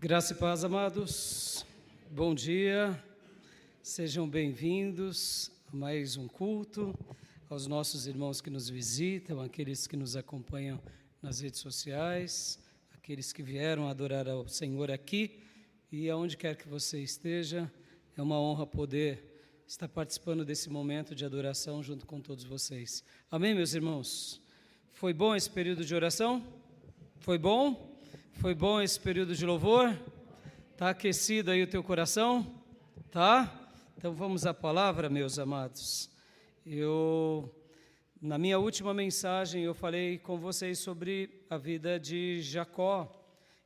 Graça e paz, amados. Bom dia, sejam bem-vindos a mais um culto, aos nossos irmãos que nos visitam, aqueles que nos acompanham nas redes sociais, aqueles que vieram adorar ao Senhor aqui e aonde quer que você esteja. É uma honra poder estar participando desse momento de adoração junto com todos vocês. Amém, meus irmãos? Foi bom esse período de oração? Foi bom? Foi bom esse período de louvor? Está aquecido aí o teu coração? Tá? Então vamos à palavra, meus amados. Na minha última mensagem, eu falei com vocês sobre a vida de Jacó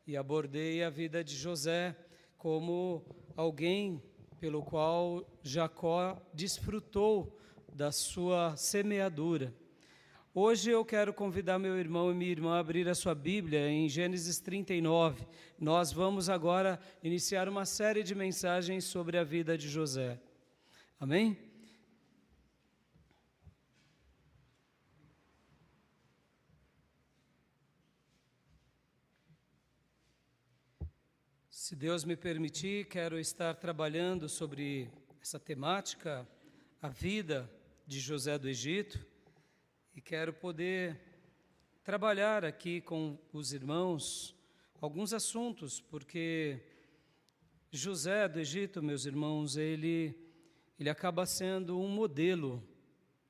e abordei a vida de José como alguém pelo qual Jacó desfrutou da sua semeadura. Hoje eu quero convidar meu irmão e minha irmã a abrir a sua Bíblia em Gênesis 39. Nós vamos agora iniciar uma série de mensagens sobre a vida de José. Amém? Se Deus me permitir, quero estar trabalhando sobre essa temática, a vida de José do Egito. E quero poder trabalhar aqui com os irmãos alguns assuntos, porque José do Egito, meus irmãos, ele acaba sendo um modelo.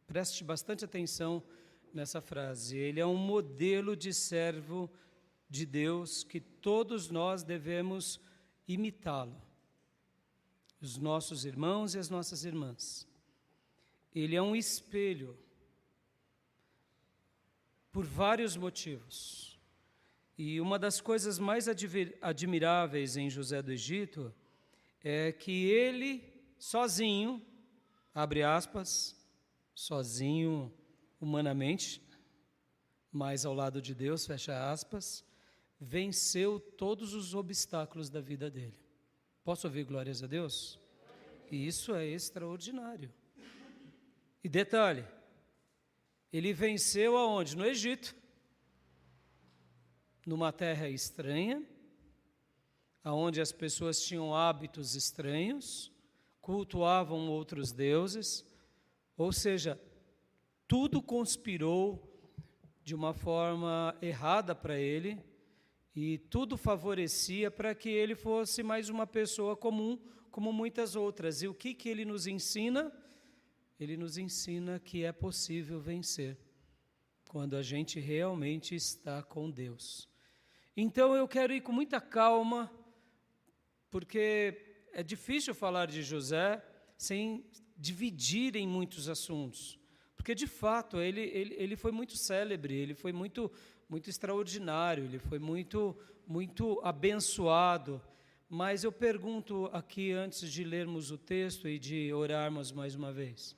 Preste bastante atenção nessa frase. Ele é um modelo de servo de Deus que todos nós devemos imitá-lo. Os nossos irmãos e as nossas irmãs. Ele é um espelho por vários motivos. E uma das coisas mais admiráveis em José do Egito é que ele, sozinho, abre aspas, sozinho humanamente, mas ao lado de Deus, fecha aspas, venceu todos os obstáculos da vida dele. Posso ouvir glórias a Deus? E isso é extraordinário. E detalhe, ele venceu aonde? No Egito, numa terra estranha, aonde as pessoas tinham hábitos estranhos, cultuavam outros deuses, ou seja, tudo conspirou de uma forma errada para ele e tudo favorecia para que ele fosse mais uma pessoa comum, como muitas outras. E o que ele nos ensina? Ele nos ensina que é possível vencer quando a gente realmente está com Deus. Então eu quero ir com muita calma, porque é difícil falar de José sem dividir em muitos assuntos. Porque, de fato, ele foi muito célebre, ele foi muito extraordinário, ele foi muito abençoado. Mas eu pergunto aqui, antes de lermos o texto e de orarmos mais uma vez,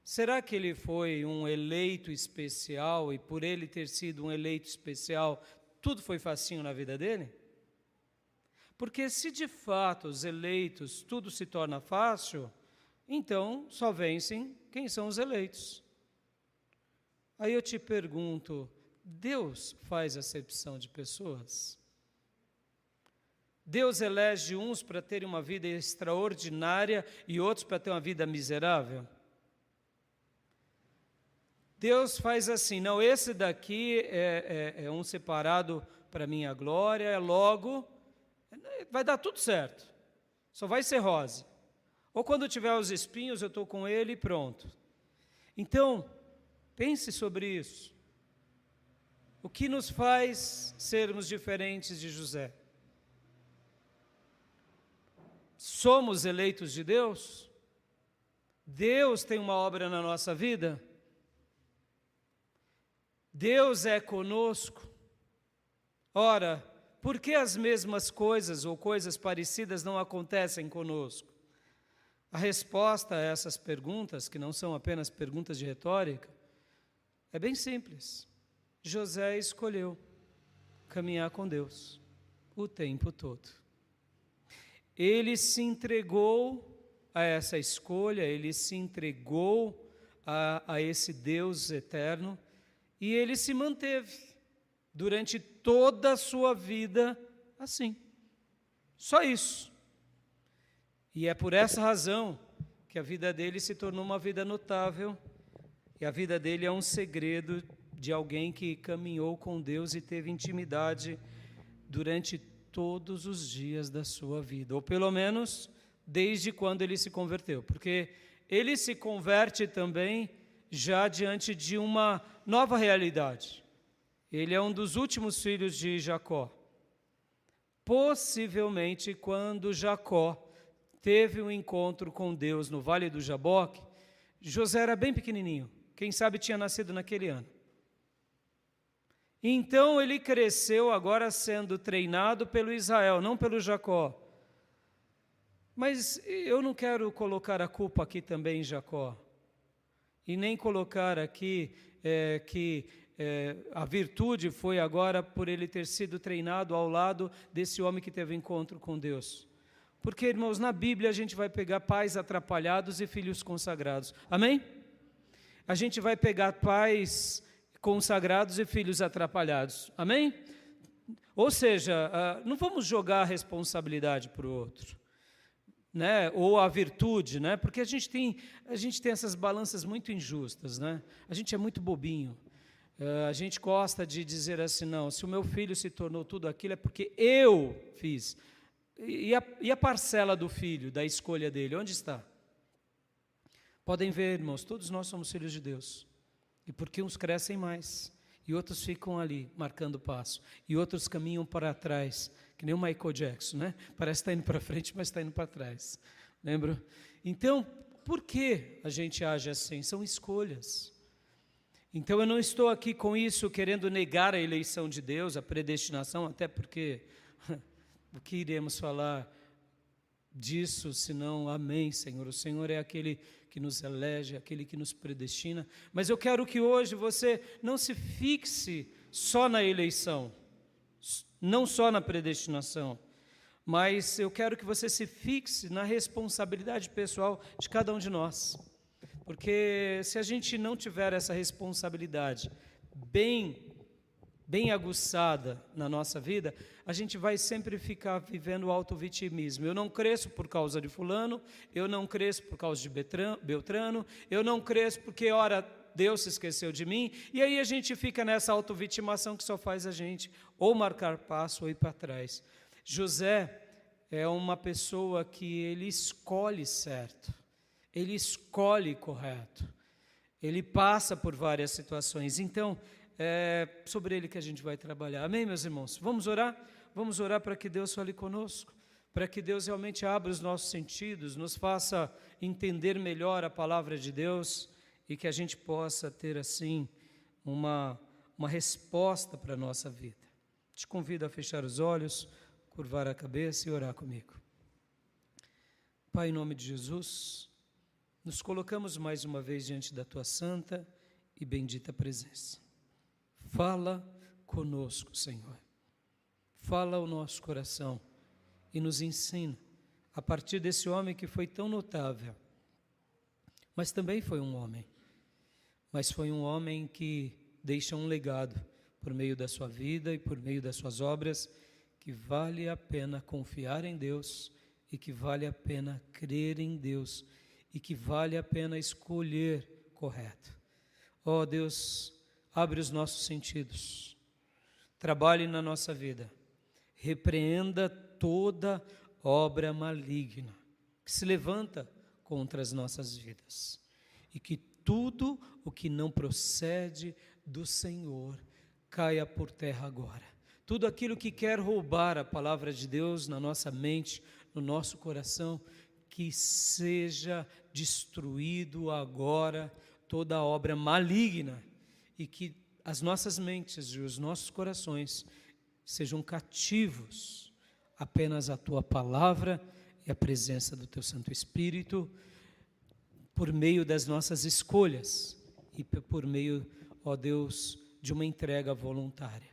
será que ele foi um eleito especial e por ele ter sido um eleito especial, tudo foi facinho na vida dele? Porque se de fato os eleitos tudo se torna fácil, então só vencem quem são os eleitos. Aí eu te pergunto, Deus faz acepção de pessoas? Deus elege uns para terem uma vida extraordinária e outros para ter uma vida miserável? Deus faz assim, não, esse daqui é um separado para minha glória, logo vai dar tudo certo, só vai ser rosa. Ou quando tiver os espinhos, eu estou com ele e pronto. Então, pense sobre isso. O que nos faz sermos diferentes de José? Somos eleitos de Deus? Deus tem uma obra na nossa vida? Deus é conosco? Ora, por que as mesmas coisas ou coisas parecidas não acontecem conosco? A resposta a essas perguntas, que não são apenas perguntas de retórica, é bem simples. José escolheu caminhar com Deus o tempo todo. Ele se entregou a essa escolha, ele se entregou a esse Deus eterno, e ele se manteve durante toda a sua vida assim. Só isso. E é por essa razão que a vida dele se tornou uma vida notável, e a vida dele é um segredo de alguém que caminhou com Deus e teve intimidade durante todos os dias da sua vida, ou pelo menos desde quando ele se converteu, porque ele se converte também já diante de uma nova realidade. Ele é um dos últimos filhos de Jacó. Possivelmente, quando Jacó teve um encontro com Deus no Vale do Jaboque, José era bem pequenininho, quem sabe tinha nascido naquele ano. Então ele cresceu agora sendo treinado pelo Israel, não pelo Jacó. Mas eu não quero colocar a culpa aqui também em Jacó, e nem colocar aqui a virtude foi agora por ele ter sido treinado ao lado desse homem que teve encontro com Deus. Porque, irmãos, na Bíblia a gente vai pegar pais atrapalhados e filhos consagrados. Amém? A gente vai pegar pais consagrados e filhos atrapalhados. Amém? Ou seja, não vamos jogar a responsabilidade para o outro, né? Ou a virtude, né? Porque a gente tem essas balanças muito injustas, né? A gente é muito bobinho. A gente gosta de dizer assim, não, se o meu filho se tornou tudo aquilo é porque eu fiz. E a parcela do filho, da escolha dele, onde está? Podem ver, irmãos, todos nós somos filhos de Deus. E porque uns crescem mais, e outros ficam ali, marcando passo, e outros caminham para trás, que nem o Michael Jackson, né? Parece que está indo para frente, mas está indo para trás. Lembra? Então, por que a gente age assim? São escolhas. Então, eu não estou aqui com isso querendo negar a eleição de Deus, a predestinação, até porque o que iremos falar disso, senão amém, Senhor. O Senhor é aquele que nos elege, aquele que nos predestina. Mas eu quero que hoje você não se fixe só na eleição, não só na predestinação, mas eu quero que você se fixe na responsabilidade pessoal de cada um de nós. Porque se a gente não tiver essa responsabilidade bem aguçada na nossa vida, a gente vai sempre ficar vivendo o autovitimismo. Eu não cresço por causa de fulano, eu não cresço por causa de Beltrano, eu não cresço porque, ora, Deus se esqueceu de mim, e aí a gente fica nessa autovitimação que só faz a gente ou marcar passo ou ir para trás. José é uma pessoa que ele escolhe certo, ele escolhe correto, ele passa por várias situações. Então, é sobre ele que a gente vai trabalhar. Amém, meus irmãos? Vamos orar? Vamos orar para que Deus fale conosco, para que Deus realmente abra os nossos sentidos, nos faça entender melhor a palavra de Deus e que a gente possa ter, assim, uma resposta para a nossa vida. Te convido a fechar os olhos, curvar a cabeça e orar comigo. Pai, em nome de Jesus, nos colocamos mais uma vez diante da Tua santa e bendita presença. Fala conosco, Senhor. Fala ao nosso coração e nos ensina, a partir desse homem que foi tão notável, mas também foi um homem, mas foi um homem que deixa um legado por meio da sua vida e por meio das suas obras, que vale a pena confiar em Deus e que vale a pena crer em Deus e que vale a pena escolher correto. Ó Deus, abre os nossos sentidos, trabalhe na nossa vida, repreenda toda obra maligna que se levanta contra as nossas vidas e que tudo o que não procede do Senhor caia por terra agora. Tudo aquilo que quer roubar a palavra de Deus na nossa mente, no nosso coração, que seja destruído agora toda obra maligna e que as nossas mentes e os nossos corações sejam cativos apenas à Tua palavra e à presença do Teu Santo Espírito, por meio das nossas escolhas e por meio, ó Deus, de uma entrega voluntária.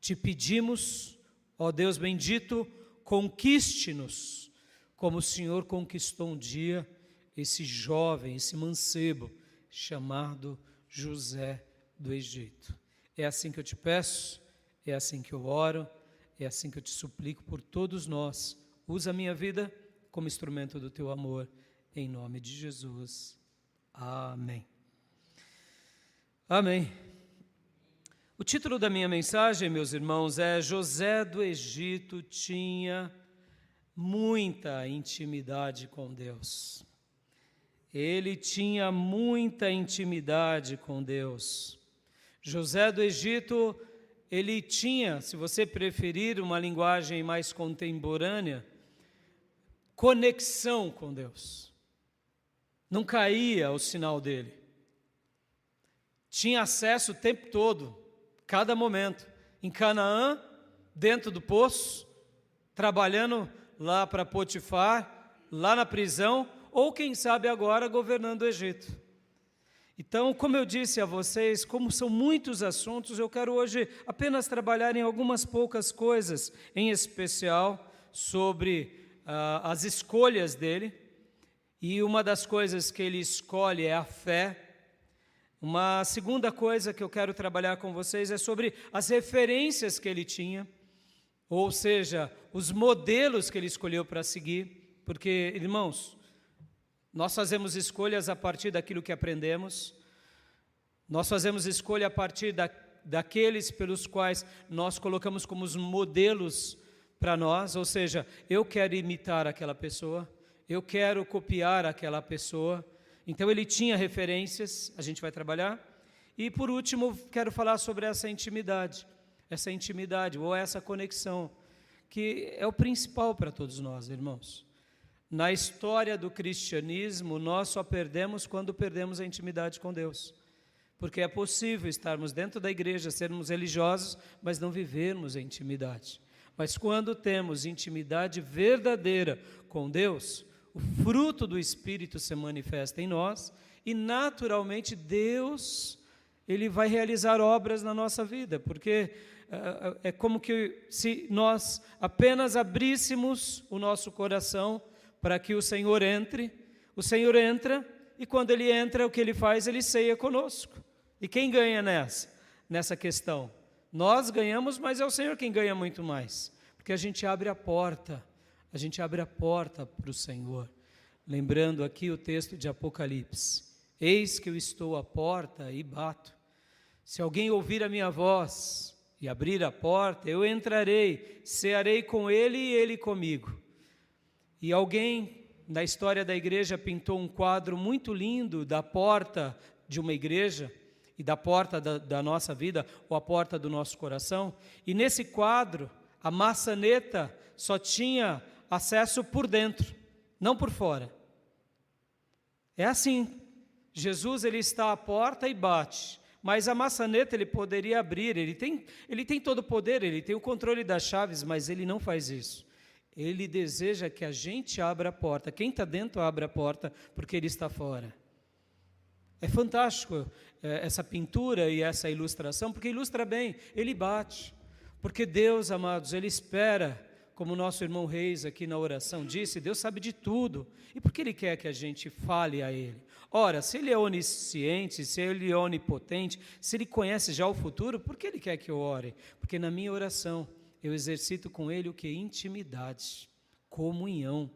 Te pedimos, ó Deus bendito, conquiste-nos, como o Senhor conquistou um dia esse jovem, esse mancebo, chamado José do Egito. É assim que eu te peço, é assim que eu oro, é assim que eu te suplico por todos nós, Usa a minha vida como instrumento do teu amor, em nome de Jesus. Amém. Amém. O título da minha mensagem, meus irmãos, é José do Egito tinha muita intimidade com Deus. Ele tinha muita intimidade com Deus. José do Egito, ele tinha, se você preferir uma linguagem mais contemporânea, conexão com Deus. Não caía o sinal dele. Tinha acesso o tempo todo, cada momento. Em Canaã, dentro do poço, trabalhando lá para Potifar, lá na prisão, ou quem sabe agora governando o Egito. Então, como eu disse a vocês, como são muitos assuntos, eu quero hoje apenas trabalhar em algumas poucas coisas, em especial sobre as escolhas dele. E uma das coisas que ele escolhe é a fé. Uma segunda coisa que eu quero trabalhar com vocês é sobre as referências que ele tinha, ou seja, os modelos que ele escolheu para seguir, porque, irmãos, nós fazemos escolhas a partir daquilo que aprendemos, nós fazemos escolha a partir daqueles pelos quais nós colocamos como os modelos para nós, ou seja, eu quero imitar aquela pessoa, eu quero copiar aquela pessoa. Então ele tinha referências, a gente vai trabalhar. E por último, quero falar sobre essa intimidade ou essa conexão, que é o principal para todos nós, irmãos. Na história do cristianismo, nós só perdemos quando perdemos a intimidade com Deus. Porque é possível estarmos dentro da igreja, sermos religiosos, mas não vivermos a intimidade. Mas quando temos intimidade verdadeira com Deus, o fruto do Espírito se manifesta em nós e, naturalmente, Deus, Ele vai realizar obras na nossa vida, porque é como que se nós apenas abríssemos o nosso coração para que o Senhor entre, o Senhor entra e quando Ele entra, o que Ele faz? Ele ceia conosco. E quem ganha nessa questão? Nós ganhamos, mas é o Senhor quem ganha muito mais, porque a gente abre a porta para o Senhor. Lembrando aqui o texto de Apocalipse: eis que eu estou à porta e bato. Se alguém ouvir a minha voz e abrir a porta, eu entrarei, cearei com ele e ele comigo. E alguém na história da igreja pintou um quadro muito lindo da porta de uma igreja e da porta da nossa vida, ou a porta do nosso coração. E nesse quadro, a maçaneta só tinha acesso por dentro, não por fora. É assim, Jesus ele está à porta e bate, mas a maçaneta ele poderia abrir, ele tem todo o poder, ele tem o controle das chaves, mas ele não faz isso. Ele deseja que a gente abra a porta, quem está dentro abre a porta, porque ele está fora. É fantástico essa pintura e essa ilustração, porque ilustra bem, ele bate, porque Deus, amados, ele espera. Como o nosso irmão Reis aqui na oração disse, Deus sabe de tudo. E por que Ele quer que a gente fale a Ele? Ora, se Ele é onisciente, se Ele é onipotente, se Ele conhece já o futuro, por que Ele quer que eu ore? Porque na minha oração eu exercito com Ele o que? Intimidade, comunhão.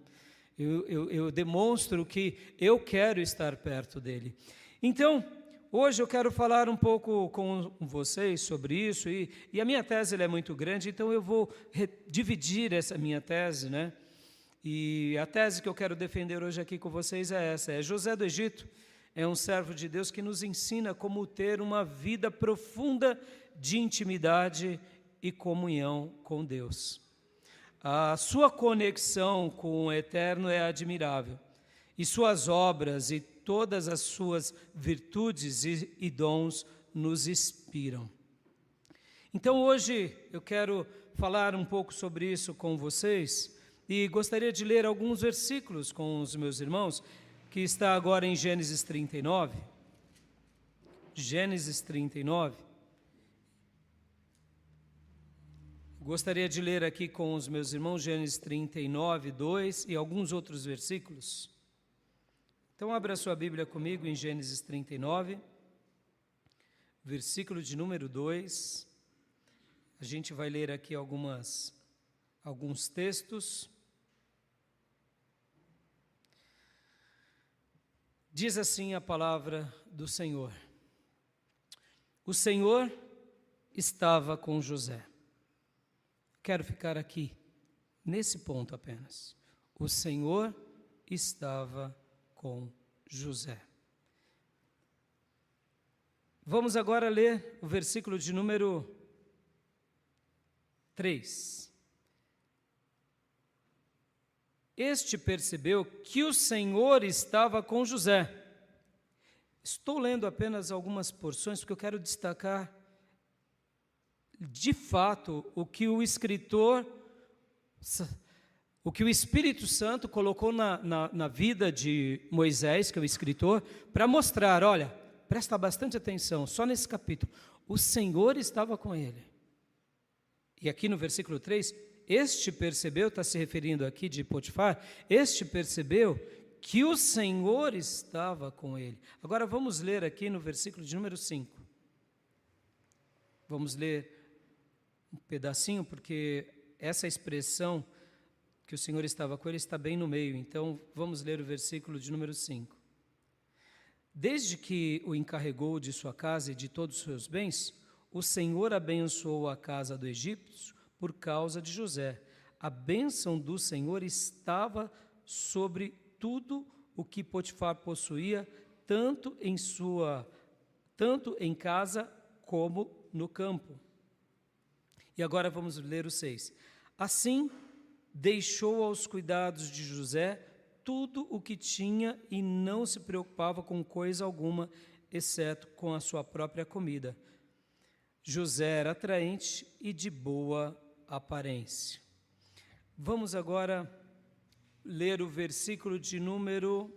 Eu demonstro que eu quero estar perto dEle. Então, hoje eu quero falar um pouco com vocês sobre isso, e a minha tese ela é muito grande, então eu vou dividir essa minha tese, né? E a tese que eu quero defender hoje aqui com vocês é essa: José do Egito é um servo de Deus que nos ensina como ter uma vida profunda de intimidade e comunhão com Deus. A sua conexão com o Eterno é admirável, e suas obras e todas as suas virtudes e dons nos inspiram. Então hoje eu quero falar um pouco sobre isso com vocês e gostaria de ler alguns versículos com os meus irmãos, que está agora em Gênesis 39. Gênesis 39. Gostaria de ler aqui com os meus irmãos Gênesis 39, 2 e alguns outros versículos. Então, abra sua Bíblia comigo em Gênesis 39, versículo de número 2. A gente vai ler aqui alguns textos. Diz assim a palavra do Senhor: o Senhor estava com José. Quero ficar aqui, nesse ponto apenas. O Senhor estava com José. Vamos agora ler o versículo de número 3. Este percebeu que o Senhor estava com José. Estou lendo apenas algumas porções, porque eu quero destacar, de fato, o que o escritor, o que o Espírito Santo colocou na vida de Moisés, que é o escritor, para mostrar, olha, presta bastante atenção, só nesse capítulo, o Senhor estava com ele. E aqui no versículo 3, este percebeu, está se referindo aqui de Potifar, este percebeu que o Senhor estava com ele. Agora vamos ler aqui no versículo de número 5. Vamos ler um pedacinho, porque essa expressão que o Senhor estava com ele está bem no meio. Então vamos ler o versículo de número 5. Desde que o encarregou de sua casa e de todos os seus bens, o Senhor abençoou a casa do Egito por causa de José. A bênção do Senhor estava sobre tudo o que Potifar possuía, tanto em casa como no campo. E agora vamos ler o 6. Assim, deixou aos cuidados de José tudo o que tinha e não se preocupava com coisa alguma, exceto com a sua própria comida. José era atraente e de boa aparência. Vamos agora ler o versículo de número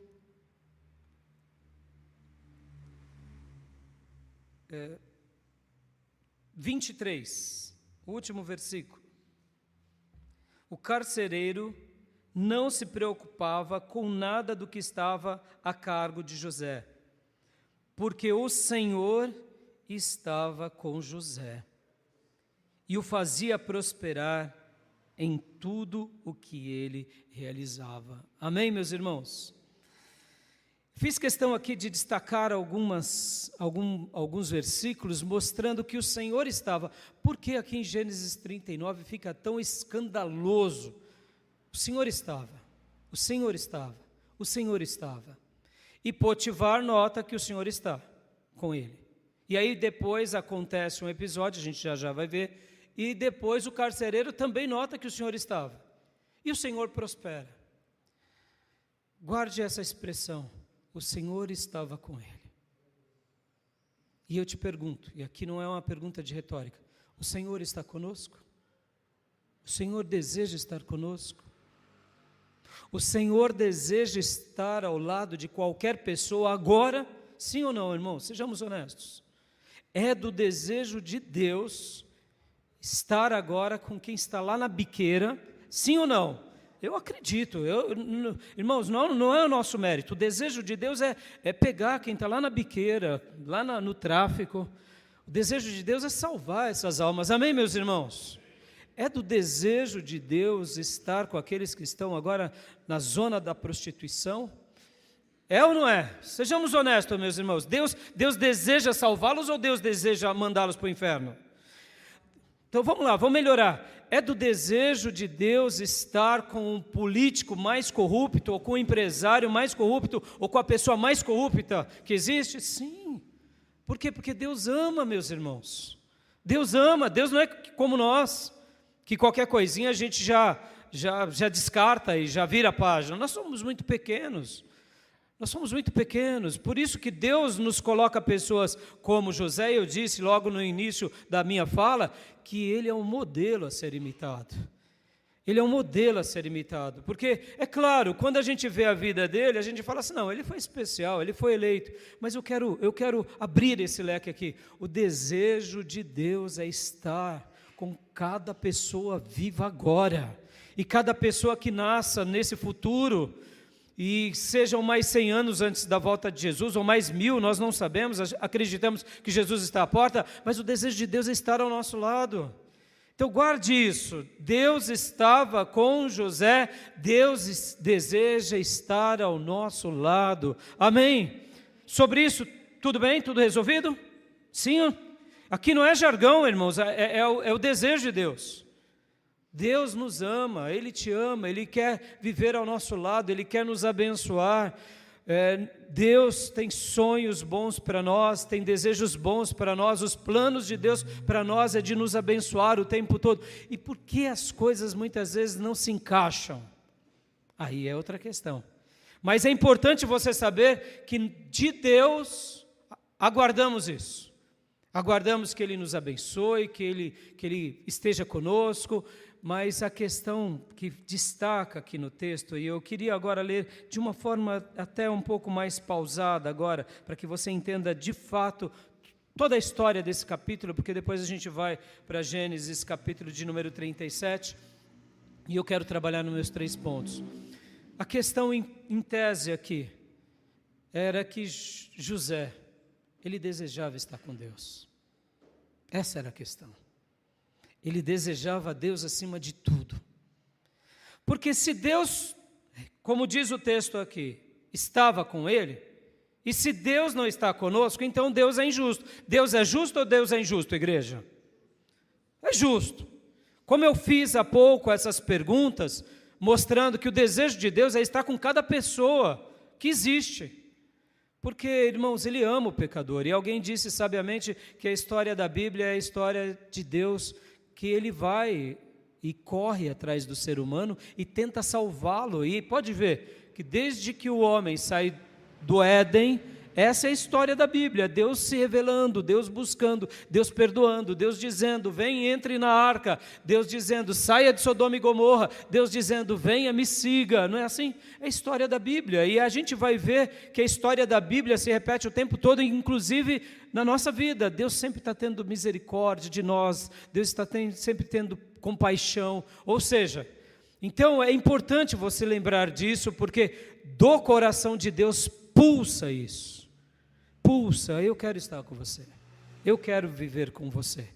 23, o último versículo. O carcereiro não se preocupava com nada do que estava a cargo de José, porque o Senhor estava com José e o fazia prosperar em tudo o que ele realizava. Amém, meus irmãos? Fiz questão aqui de destacar alguns versículos mostrando que o Senhor estava. Porque aqui em Gênesis 39 fica tão escandaloso? O Senhor estava, o Senhor estava, o Senhor estava. E Potifar nota que o Senhor está com ele. E aí depois acontece um episódio, a gente já vai ver, e depois o carcereiro também nota que o Senhor estava. E o Senhor prospera. Guarde essa expressão, o Senhor estava com ele. E eu te pergunto, e aqui não é uma pergunta de retórica, o Senhor está conosco? O Senhor deseja estar conosco? O Senhor deseja estar ao lado de qualquer pessoa agora? Sim ou não, irmão? Sejamos honestos. É do desejo de Deus estar agora com quem está lá na biqueira, sim ou não? Eu acredito, irmãos, não é o nosso mérito. O desejo de Deus é pegar quem está lá na biqueira, lá no tráfico. O desejo de Deus é salvar essas almas. Amém, meus irmãos? É do desejo de Deus estar com aqueles que estão agora na zona da prostituição? É ou não é? Sejamos honestos, meus irmãos. Deus deseja salvá-los ou Deus deseja mandá-los para o inferno? Então vamos lá, vamos melhorar. É do desejo de Deus estar com um político mais corrupto, ou com um empresário mais corrupto, ou com a pessoa mais corrupta que existe? Sim. Por quê? Porque Deus ama, meus irmãos. Deus ama, Deus não é como nós, que qualquer coisinha a gente já descarta e já vira a página. Nós somos muito pequenos. Nós somos muito pequenos, por isso que Deus nos coloca pessoas como José. Eu disse logo no início da minha fala que ele é um modelo a ser imitado. Ele é um modelo a ser imitado, porque, é claro, quando a gente vê a vida dele, a gente fala assim, não, ele foi especial, ele foi eleito, mas eu quero abrir esse leque aqui. O desejo de Deus é estar com cada pessoa viva agora, e cada pessoa que nasça nesse futuro, e sejam mais 100 anos antes da volta de Jesus, ou mais 1000, nós não sabemos, acreditamos que Jesus está à porta, mas o desejo de Deus é estar ao nosso lado. Então guarde isso, Deus estava com José, Deus deseja estar ao nosso lado, amém? Sobre isso, tudo bem? Tudo resolvido? Sim? Aqui não é jargão, irmãos, é o desejo de Deus. Deus nos ama, Ele te ama, Ele quer viver ao nosso lado, Ele quer nos abençoar. Deus tem sonhos bons para nós, tem desejos bons para nós, os planos de Deus para nós é de nos abençoar o tempo todo. E por que as coisas muitas vezes não se encaixam? Aí é outra questão. Mas é importante você saber que de Deus aguardamos isso. Aguardamos que Ele nos abençoe, que Ele esteja conosco. Mas a questão que destaca aqui no texto, e eu queria agora ler de uma forma até um pouco mais pausada agora, para que você entenda de fato toda a história desse capítulo, porque depois a gente vai para Gênesis, capítulo de número 37, e eu quero trabalhar nos meus 3 pontos. A questão em tese aqui era que José, ele desejava estar com Deus. Essa era a questão. Ele desejava a Deus acima de tudo. Porque se Deus, como diz o texto aqui, estava com ele, e se Deus não está conosco, então Deus é injusto. Deus é justo ou Deus é injusto, igreja? É justo. Como eu fiz há pouco essas perguntas, mostrando que o desejo de Deus é estar com cada pessoa que existe. Porque, irmãos, Ele ama o pecador. E alguém disse sabiamente que a história da Bíblia é a história de Deus, que Ele vai e corre atrás do ser humano e tenta salvá-lo. E pode ver que desde que o homem sai do Éden, essa é a história da Bíblia, Deus se revelando, Deus buscando, Deus perdoando, Deus dizendo, vem, entre na arca, Deus dizendo, saia de Sodoma e Gomorra, Deus dizendo, venha, me siga, não é assim? É a história da Bíblia, e a gente vai ver que a história da Bíblia se repete o tempo todo, inclusive na nossa vida. Deus sempre está tendo misericórdia de nós, Deus está sempre tendo compaixão, ou seja, então é importante você lembrar disso, porque do coração de Deus pulsa isso. Pulsa, eu quero estar com você, eu quero viver com você,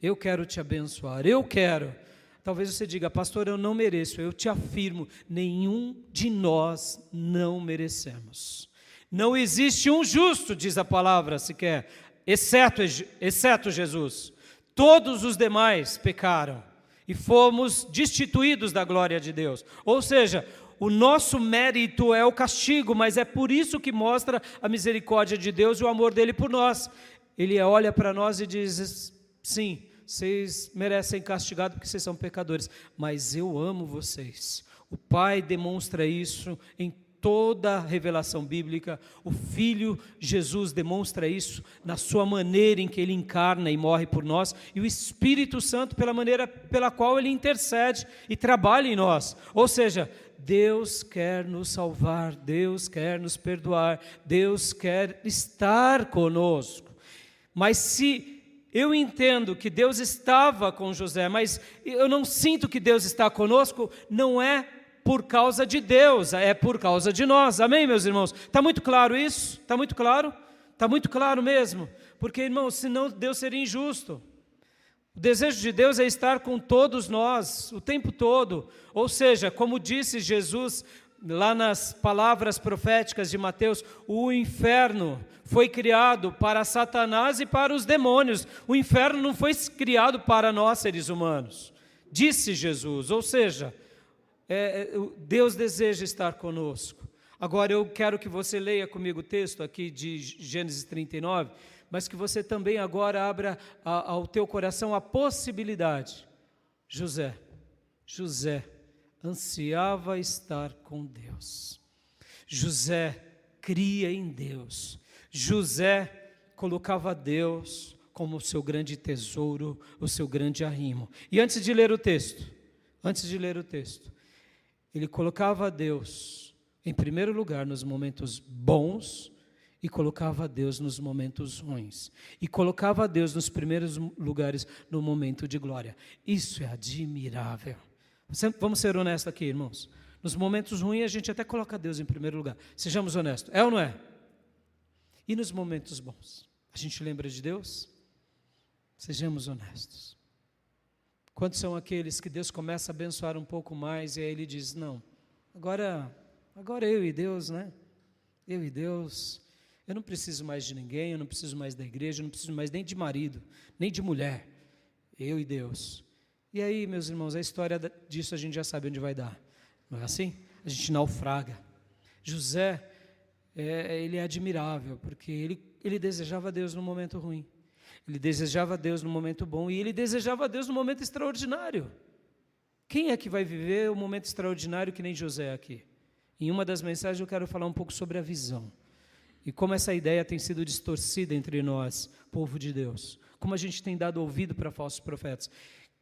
eu quero te abençoar, eu quero. Talvez você diga, pastor, eu não mereço. Eu te afirmo, nenhum de nós não merecemos. Não existe um justo, diz a palavra sequer, exceto Jesus. Todos os demais pecaram e fomos destituídos da glória de Deus. Ou seja, o nosso mérito é o castigo, mas é por isso que mostra a misericórdia de Deus e o amor dele por nós. Ele olha para nós e diz, sim, vocês merecem castigado porque vocês são pecadores, mas eu amo vocês. O Pai demonstra isso em toda a revelação bíblica, o Filho Jesus demonstra isso na sua maneira em que Ele encarna e morre por nós, e o Espírito Santo pela maneira pela qual Ele intercede e trabalha em nós. Ou seja, Deus quer nos salvar, Deus quer nos perdoar, Deus quer estar conosco. Mas se eu entendo que Deus estava com José, mas eu não sinto que Deus está conosco, não é por causa de Deus, é por causa de nós. Amém, meus irmãos? Está muito claro isso? Está muito claro? Está muito claro mesmo. Porque, irmãos, senão Deus seria injusto. O desejo de Deus é estar com todos nós, o tempo todo. Ou seja, como disse Jesus lá nas palavras proféticas de Mateus, o inferno foi criado para Satanás e para os demônios. O inferno não foi criado para nós, seres humanos. Disse Jesus, ou seja, Deus deseja estar conosco. Agora eu quero que você leia comigo o texto aqui de Gênesis 39, mas que você também agora abra ao teu coração a possibilidade. José ansiava estar com Deus. José cria em Deus. José colocava Deus como o seu grande tesouro, o seu grande arrimo. E antes de ler o texto, ele colocava Deus em primeiro lugar nos momentos bons e colocava Deus nos momentos ruins. E colocava Deus nos primeiros lugares no momento de glória. Isso é admirável. Vamos ser honestos aqui, irmãos. Nos momentos ruins a gente até coloca Deus em primeiro lugar. Sejamos honestos. É ou não é? E nos momentos bons? A gente lembra de Deus? Sejamos honestos. Quantos são aqueles que Deus começa a abençoar um pouco mais e aí Ele diz, não, agora eu e Deus, né? Eu e Deus, eu não preciso mais de ninguém, eu não preciso mais da igreja, eu não preciso mais nem de marido, nem de mulher, eu e Deus. E aí, meus irmãos, a história disso a gente já sabe onde vai dar, não é assim? A gente naufraga. José, ele é admirável, porque ele desejava Deus no momento ruim, ele desejava Deus no momento bom, e ele desejava Deus no momento extraordinário. Quem é que vai viver o momento extraordinário que nem José aqui? Em uma das mensagens eu quero falar um pouco sobre a visão, e como essa ideia tem sido distorcida entre nós, povo de Deus, como a gente tem dado ouvido para falsos profetas.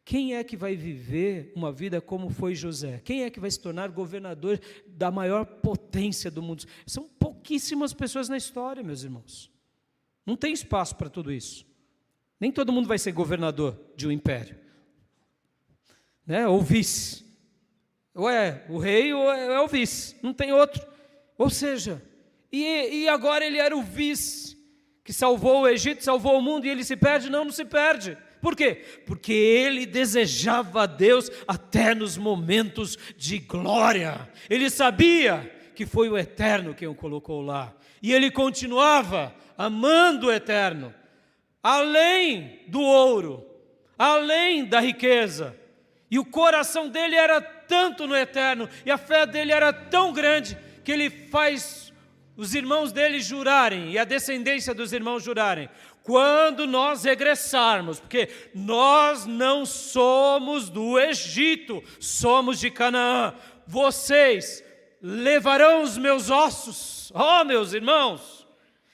Quem é que vai viver uma vida como foi José? Quem é que vai se tornar governador da maior potência do mundo? São pouquíssimas pessoas na história, meus irmãos. Não tem espaço para tudo isso. Nem todo mundo vai ser governador de um império, né? Ou vice. Ou é o rei ou é o vice. Não tem outro. Ou seja, e agora ele era o vice que salvou o Egito, salvou o mundo, e ele se perde? Não se perde. Por quê? Porque ele desejava a Deus até nos momentos de glória. Ele sabia que foi o Eterno quem o colocou lá. E ele continuava amando o Eterno, além do ouro, além da riqueza. E o coração dele era tanto no Eterno, e a fé dele era tão grande, que ele faz os irmãos dele jurarem, e a descendência dos irmãos jurarem, quando nós regressarmos, porque nós não somos do Egito, somos de Canaã, vocês levarão os meus ossos. Oh, meus irmãos,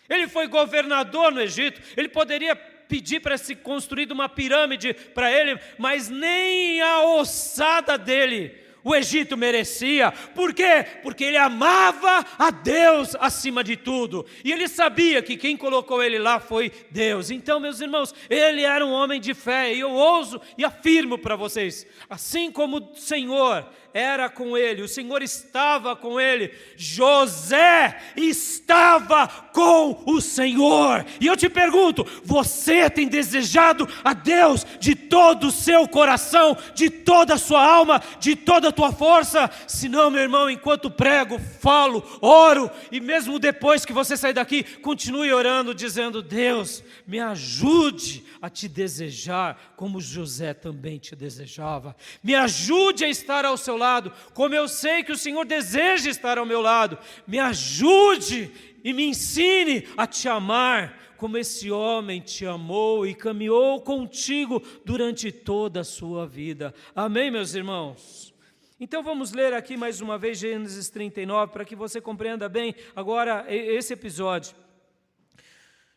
ele foi governador no Egito, ele poderia pedir para se construir uma pirâmide para ele, mas nem a ossada dele o Egito merecia. Por quê? Porque ele amava a Deus acima de tudo, e ele sabia que quem colocou ele lá foi Deus. Então, meus irmãos, ele era um homem de fé, e eu ouso e afirmo para vocês, assim como o Senhor era com ele, o Senhor estava com ele, José estava com o Senhor. E eu te pergunto, você tem desejado a Deus de todo o seu coração, de toda a sua alma, de toda a tua força? Se não, meu irmão, enquanto prego, falo, oro, e mesmo depois que você sair daqui, continue orando, dizendo, Deus, me ajude a te desejar como José também te desejava. Me ajude a estar ao seu lado, como eu sei que o Senhor deseja estar ao meu lado. Me ajude e me ensine a te amar, como esse homem te amou e caminhou contigo durante toda a sua vida. Amém, meus irmãos? Então vamos ler aqui mais uma vez Gênesis 39, para que você compreenda bem agora esse episódio.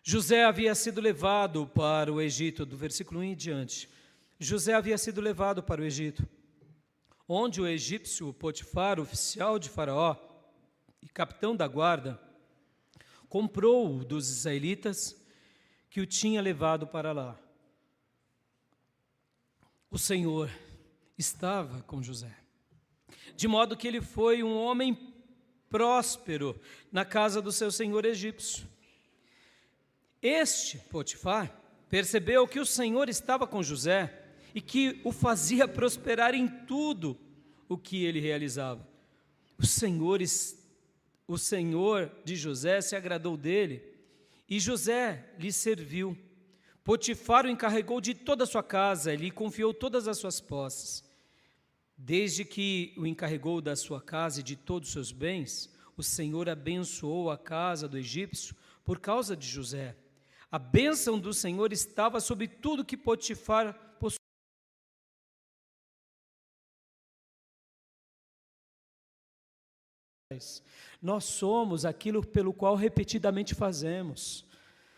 José havia sido levado para o Egito, do versículo 1 em diante. José havia sido levado para o Egito, onde o egípcio Potifar, oficial de Faraó e capitão da guarda, comprou-o dos israelitas que o tinha levado para lá. O Senhor estava com José, de modo que ele foi um homem próspero na casa do seu senhor egípcio. Este, Potifar, percebeu que o Senhor estava com José e que o fazia prosperar em tudo o que ele realizava. O Senhor de José se agradou dele e José lhe serviu. Potifar o encarregou de toda a sua casa, lhe confiou todas as suas posses. Desde que o encarregou da sua casa e de todos os seus bens, o Senhor abençoou a casa do egípcio por causa de José. A bênção do Senhor estava sobre tudo que Potifar possuía. Nós somos aquilo pelo qual repetidamente fazemos.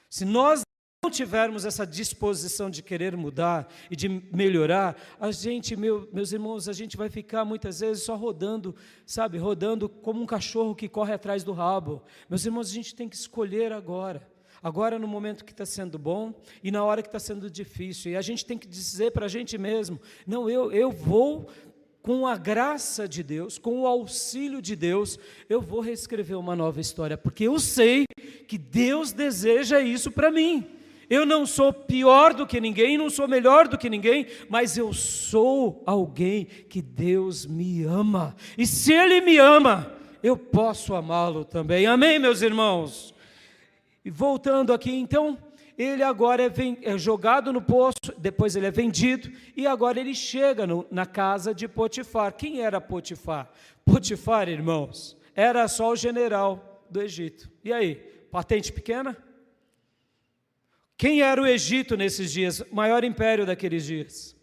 Se nós não tivermos essa disposição de querer mudar e de melhorar, a gente, meus irmãos, a gente vai ficar muitas vezes só rodando, sabe, rodando como um cachorro que corre atrás do rabo. Meus irmãos, a gente tem que escolher agora no momento que está sendo bom e na hora que está sendo difícil, e a gente tem que dizer para a gente mesmo, não, eu vou, com a graça de Deus, com o auxílio de Deus, eu vou reescrever uma nova história, porque eu sei que Deus deseja isso para mim. Eu não sou pior do que ninguém, não sou melhor do que ninguém, mas eu sou alguém que Deus me ama. E se Ele me ama, eu posso amá-lo também. Amém, meus irmãos? E voltando aqui, então, ele agora é jogado no poço, depois ele é vendido, e agora ele chega na casa de Potifar. Quem era Potifar? Potifar, irmãos, era só o general do Egito. E aí, patente pequena? Quem era o Egito nesses dias? O maior império daqueles dias.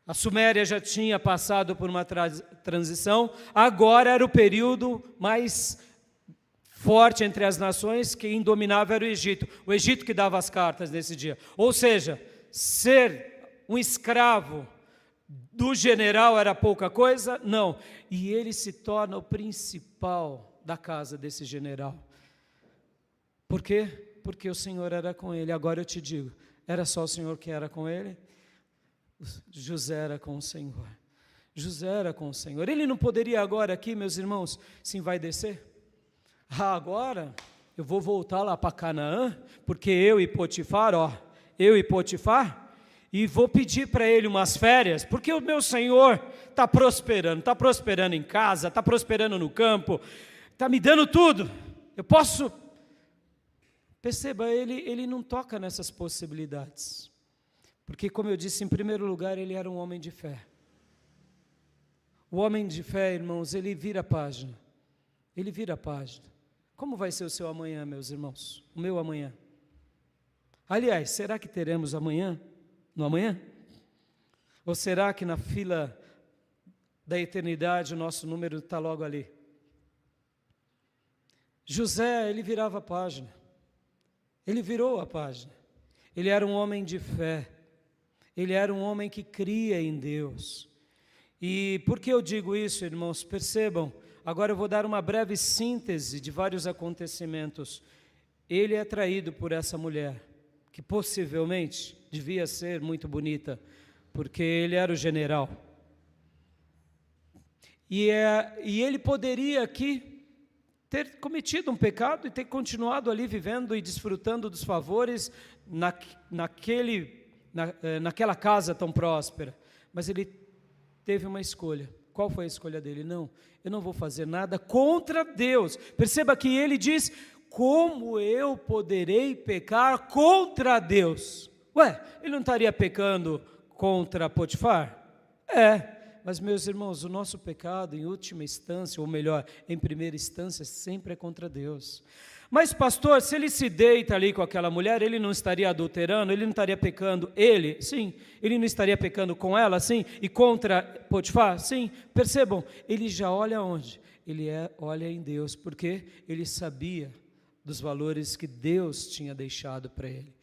A Suméria já tinha passado por uma transição, agora era o período mais forte entre as nações. Quem dominava era o Egito que dava as cartas nesse dia. Ou seja, ser um escravo do general era pouca coisa? Não. E ele se torna o principal da casa desse general. Por quê? Porque o Senhor era com ele. Agora eu te digo, era só o Senhor que era com ele? José era com o Senhor. José era com o Senhor. Ele não poderia agora aqui, meus irmãos, se envaidecer? Agora eu vou voltar lá para Canaã, porque eu e Potifar, e vou pedir para ele umas férias, porque o meu Senhor está prosperando em casa, está prosperando no campo, está me dando tudo, eu posso... Perceba, ele não toca nessas possibilidades, porque, como eu disse, em primeiro lugar, ele era um homem de fé. O homem de fé, irmãos, ele vira a página. Como vai ser o seu amanhã, meus irmãos? O meu amanhã? Aliás, será que teremos amanhã? No amanhã? Ou será que na fila da eternidade o nosso número está logo ali? José, ele virava a página. Ele virou a página. Ele era um homem de fé. Ele era um homem que cria em Deus. E por que eu digo isso, irmãos? Percebam, agora eu vou dar uma breve síntese de vários acontecimentos. Ele é traído por essa mulher, que possivelmente devia ser muito bonita, porque ele era o general. E ele poderia aqui ter cometido um pecado e ter continuado ali vivendo e desfrutando dos favores naquela casa tão próspera. Mas ele teve uma escolha. Qual foi a escolha dele? Não, eu não vou fazer nada contra Deus. Perceba que ele diz: como eu poderei pecar contra Deus? Ele não estaria pecando contra Potifar? Mas, meus irmãos, o nosso pecado, em última instância, ou melhor, em primeira instância, sempre é contra Deus. Mas, pastor, se ele se deita ali com aquela mulher, ele não estaria adulterando, ele não estaria pecando, sim, ele não estaria pecando com ela, sim, e contra Potifar, sim. Percebam, ele já olha onde? Olha em Deus, porque ele sabia dos valores que Deus tinha deixado para ele.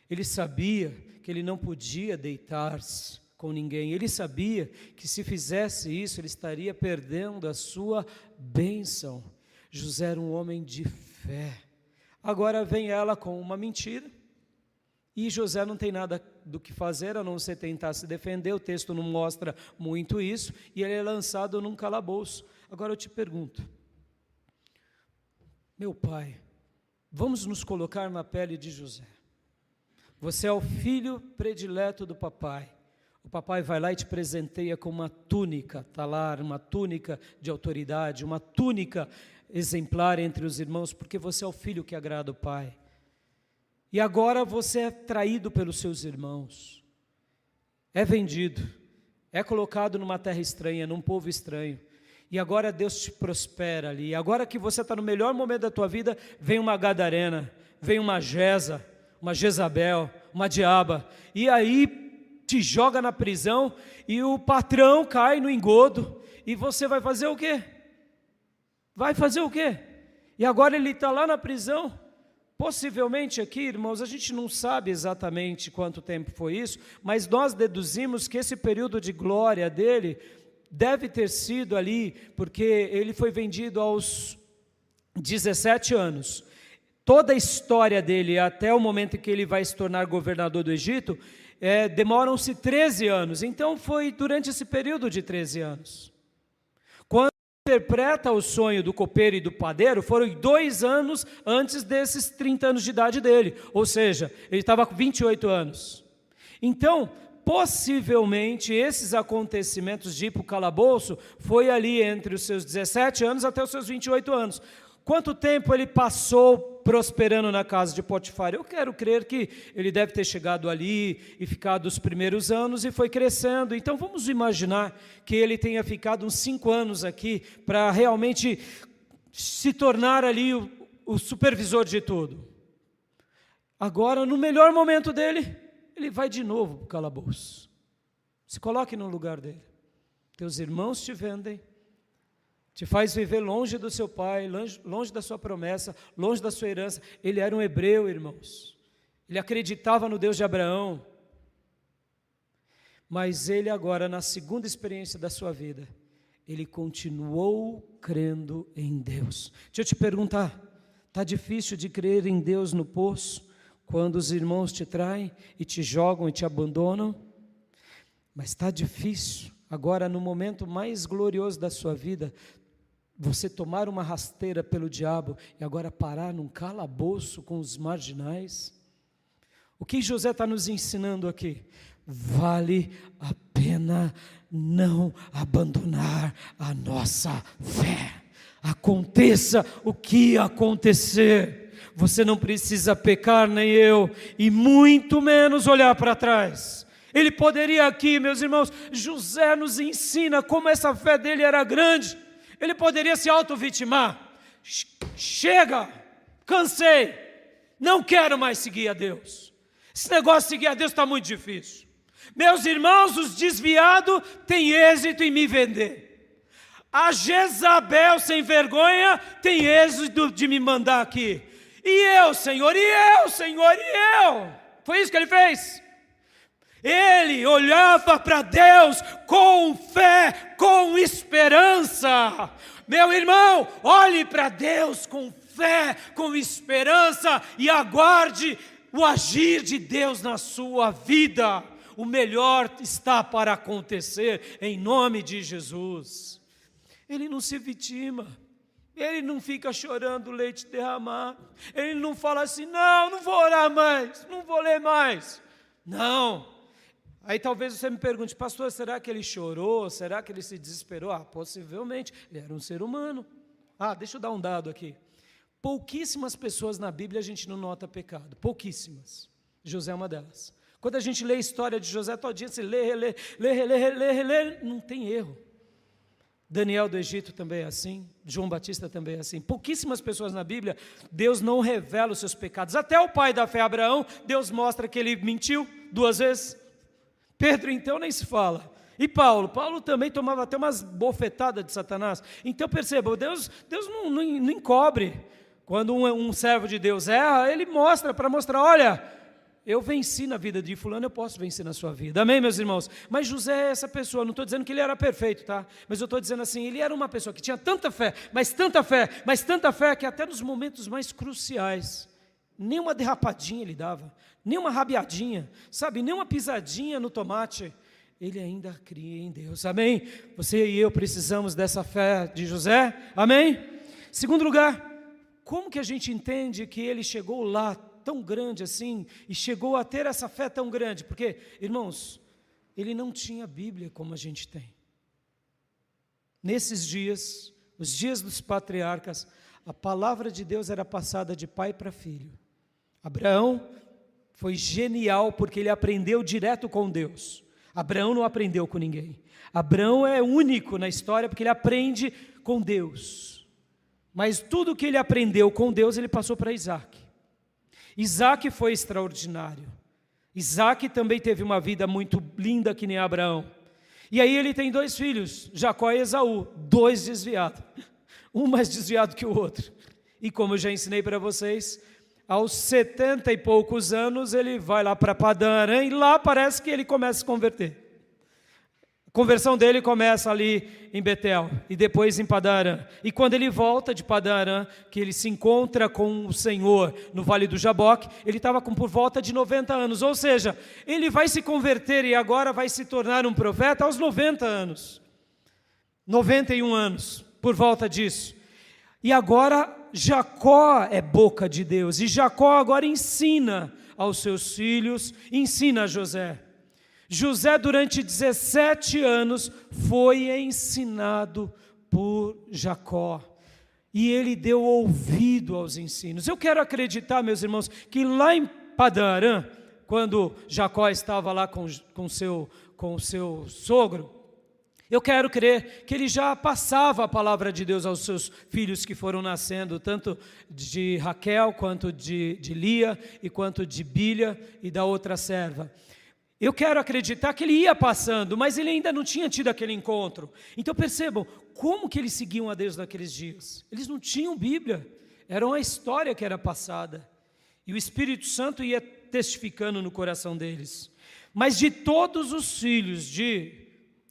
Ele sabia que ele não podia deitar-se com ninguém. Ele sabia que se fizesse isso, ele estaria perdendo a sua bênção. José era um homem de fé. Agora vem ela com uma mentira, e José não tem nada do que fazer, a não ser tentar se defender. O texto não mostra muito isso, e ele é lançado num calabouço. Agora eu te pergunto, meu pai, vamos nos colocar na pele de José. Você é o filho predileto do papai. O papai vai lá e te presenteia com uma túnica talar, uma túnica de autoridade, uma túnica exemplar entre os irmãos, porque você é o filho que agrada o pai. E agora você é traído pelos seus irmãos, é vendido, é colocado numa terra estranha, num povo estranho, e agora Deus te prospera ali. E agora que você está no melhor momento da tua vida, vem uma gadarena, vem uma Jezabel, uma diaba, e aí te joga na prisão, e o patrão cai no engodo, e você vai fazer o quê? E agora ele está lá na prisão, possivelmente aqui, irmãos, a gente não sabe exatamente quanto tempo foi isso, mas nós deduzimos que esse período de glória dele deve ter sido ali, porque ele foi vendido aos 17 anos. Toda a história dele, até o momento em que ele vai se tornar governador do Egito, demoram-se 13 anos, então foi durante esse período de 13 anos. Quando interpreta o sonho do copeiro e do padeiro, foram 2 anos antes desses 30 anos de idade dele. Ou seja, ele estava com 28 anos. Então, possivelmente, esses acontecimentos de ir para o calabouço foi ali entre os seus 17 anos até os seus 28 anos. Quanto tempo ele passou prosperando na casa de Potifar? Eu quero crer que ele deve ter chegado ali e ficado os primeiros anos e foi crescendo. Então vamos imaginar que ele tenha ficado uns 5 anos aqui para realmente se tornar ali o supervisor de tudo. Agora, no melhor momento dele, ele vai de novo para o calabouço. Se coloque no lugar dele. Teus irmãos te vendem, te faz viver longe do seu pai, longe da sua promessa, longe da sua herança. Ele era um hebreu, irmãos. Ele acreditava no Deus de Abraão. Mas ele agora, na segunda experiência da sua vida, ele continuou crendo em Deus. Deixa eu te perguntar, está difícil de crer em Deus no poço, quando os irmãos te traem e te jogam e te abandonam? Mas está difícil, agora no momento mais glorioso da sua vida, você tomar uma rasteira pelo diabo e agora parar num calabouço com os marginais? O que José está nos ensinando aqui? Vale a pena não abandonar a nossa fé. Aconteça o que acontecer, você não precisa pecar, nem eu, e muito menos olhar para trás. Ele poderia aqui, meus irmãos, José nos ensina como essa fé dele era grande. Ele poderia se auto-vitimar. Chega, cansei, não quero mais seguir a Deus. Esse negócio de seguir a Deus está muito difícil. Meus irmãos, os desviados têm êxito em me vender. A Jezabel sem vergonha tem êxito de me mandar aqui. E eu, Senhor, e eu, Senhor, e eu. Foi isso que ele fez. Ele olhava para Deus com fé, com esperança. Meu irmão, olhe para Deus com fé, com esperança e aguarde o agir de Deus na sua vida. O melhor está para acontecer em nome de Jesus. Ele não se vitima. Ele não fica chorando leite derramado. Ele não fala assim, não vou orar mais, não vou ler mais. Não. Aí talvez você me pergunte, pastor, será que ele chorou? Será que ele se desesperou? Possivelmente, ele era um ser humano. Deixa eu dar um dado aqui. Pouquíssimas pessoas na Bíblia a gente não nota pecado, pouquíssimas. José é uma delas. Quando a gente lê a história de José todinha, você lê, não tem erro. Daniel do Egito também é assim, João Batista também é assim. Pouquíssimas pessoas na Bíblia, Deus não revela os seus pecados. Até o pai da fé, Abraão, Deus mostra que ele mentiu 2 vezes. Pedro, então, nem se fala. E Paulo também tomava até umas bofetadas de Satanás. Então perceba, Deus não encobre. Quando um servo de Deus erra, ele mostra, para mostrar, olha, eu venci na vida de fulano, eu posso vencer na sua vida. Amém, meus irmãos? Mas José é essa pessoa, não estou dizendo que ele era perfeito, tá? Mas eu estou dizendo assim, ele era uma pessoa que tinha tanta fé, mas tanta fé, que até nos momentos mais cruciais, nem uma derrapadinha ele dava, nem uma rabiadinha, sabe, nem uma pisadinha no tomate, ele ainda cria em Deus. Amém? Você e eu precisamos dessa fé de José. Amém? Segundo lugar, como que a gente entende que ele chegou lá tão grande assim, e chegou a ter essa fé tão grande? Porque, irmãos, ele não tinha Bíblia como a gente tem. Nesses dias, os dias dos patriarcas, a palavra de Deus era passada de pai para filho. Abraão foi genial porque ele aprendeu direto com Deus. Abraão não aprendeu com ninguém. Abraão é único na história porque ele aprende com Deus. Mas tudo que ele aprendeu com Deus, ele passou para Isaac. Isaac foi extraordinário. Isaac também teve uma vida muito linda que nem Abraão. E aí ele tem 2 filhos, Jacó e Esaú, 2 desviados. Um mais desviado que o outro. E como eu já ensinei para vocês, aos 70 e poucos anos ele vai lá para Padã Arã e lá parece que ele começa a se converter. A conversão dele começa ali em Betel e depois em Padã Arã. E quando ele volta de Padã Arã, que ele se encontra com o Senhor no Vale do Jaboque, ele estava com por volta de 90 anos. Ou seja, ele vai se converter e agora vai se tornar um profeta aos 90 anos. 91 anos. por volta disso. E agora Jacó é boca de Deus, e Jacó agora ensina aos seus filhos, ensina a José. José, durante 17 anos, foi ensinado por Jacó, e ele deu ouvido aos ensinos. Eu quero acreditar, meus irmãos, que lá em Padã Arã, quando Jacó estava lá com o seu sogro, eu quero crer que ele já passava a palavra de Deus aos seus filhos que foram nascendo, tanto de Raquel, quanto de Lia, e quanto de Bilha e da outra serva. Eu quero acreditar que ele ia passando, mas ele ainda não tinha tido aquele encontro. Então percebam, como que eles seguiam a Deus naqueles dias? Eles não tinham Bíblia, era uma história que era passada. E o Espírito Santo ia testificando no coração deles. Mas de todos os filhos de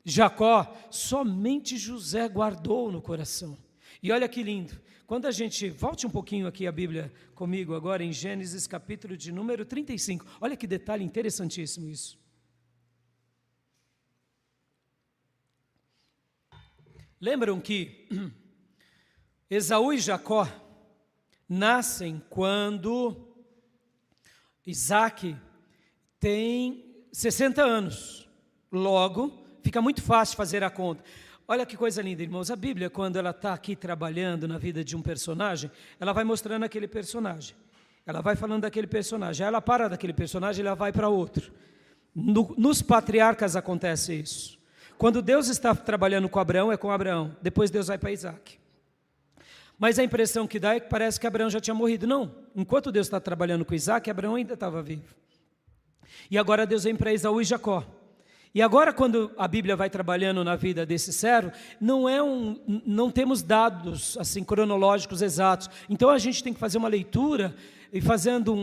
Jacó, somente José guardou no coração. E olha que lindo, quando a gente, volte um pouquinho aqui a Bíblia comigo agora em Gênesis capítulo de número 35, olha que detalhe interessantíssimo isso. Lembram que Esaú e Jacó nascem quando Isaac tem 60 anos, logo fica muito fácil fazer a conta. Olha que coisa linda, irmãos. A Bíblia, quando ela está aqui trabalhando na vida de um personagem, ela vai mostrando aquele personagem. Ela vai falando daquele personagem. Aí ela para daquele personagem e ela vai para outro. Nos patriarcas acontece isso. Quando Deus está trabalhando com Abraão, é com Abraão. Depois Deus vai para Isaac. Mas a impressão que dá é que parece que Abraão já tinha morrido. Não. Enquanto Deus está trabalhando com Isaac, Abraão ainda estava vivo. E agora Deus vem para Esaú e Jacó. E agora, quando a Bíblia vai trabalhando na vida desse servo, não temos dados assim cronológicos exatos. Então a gente tem que fazer uma leitura e fazendo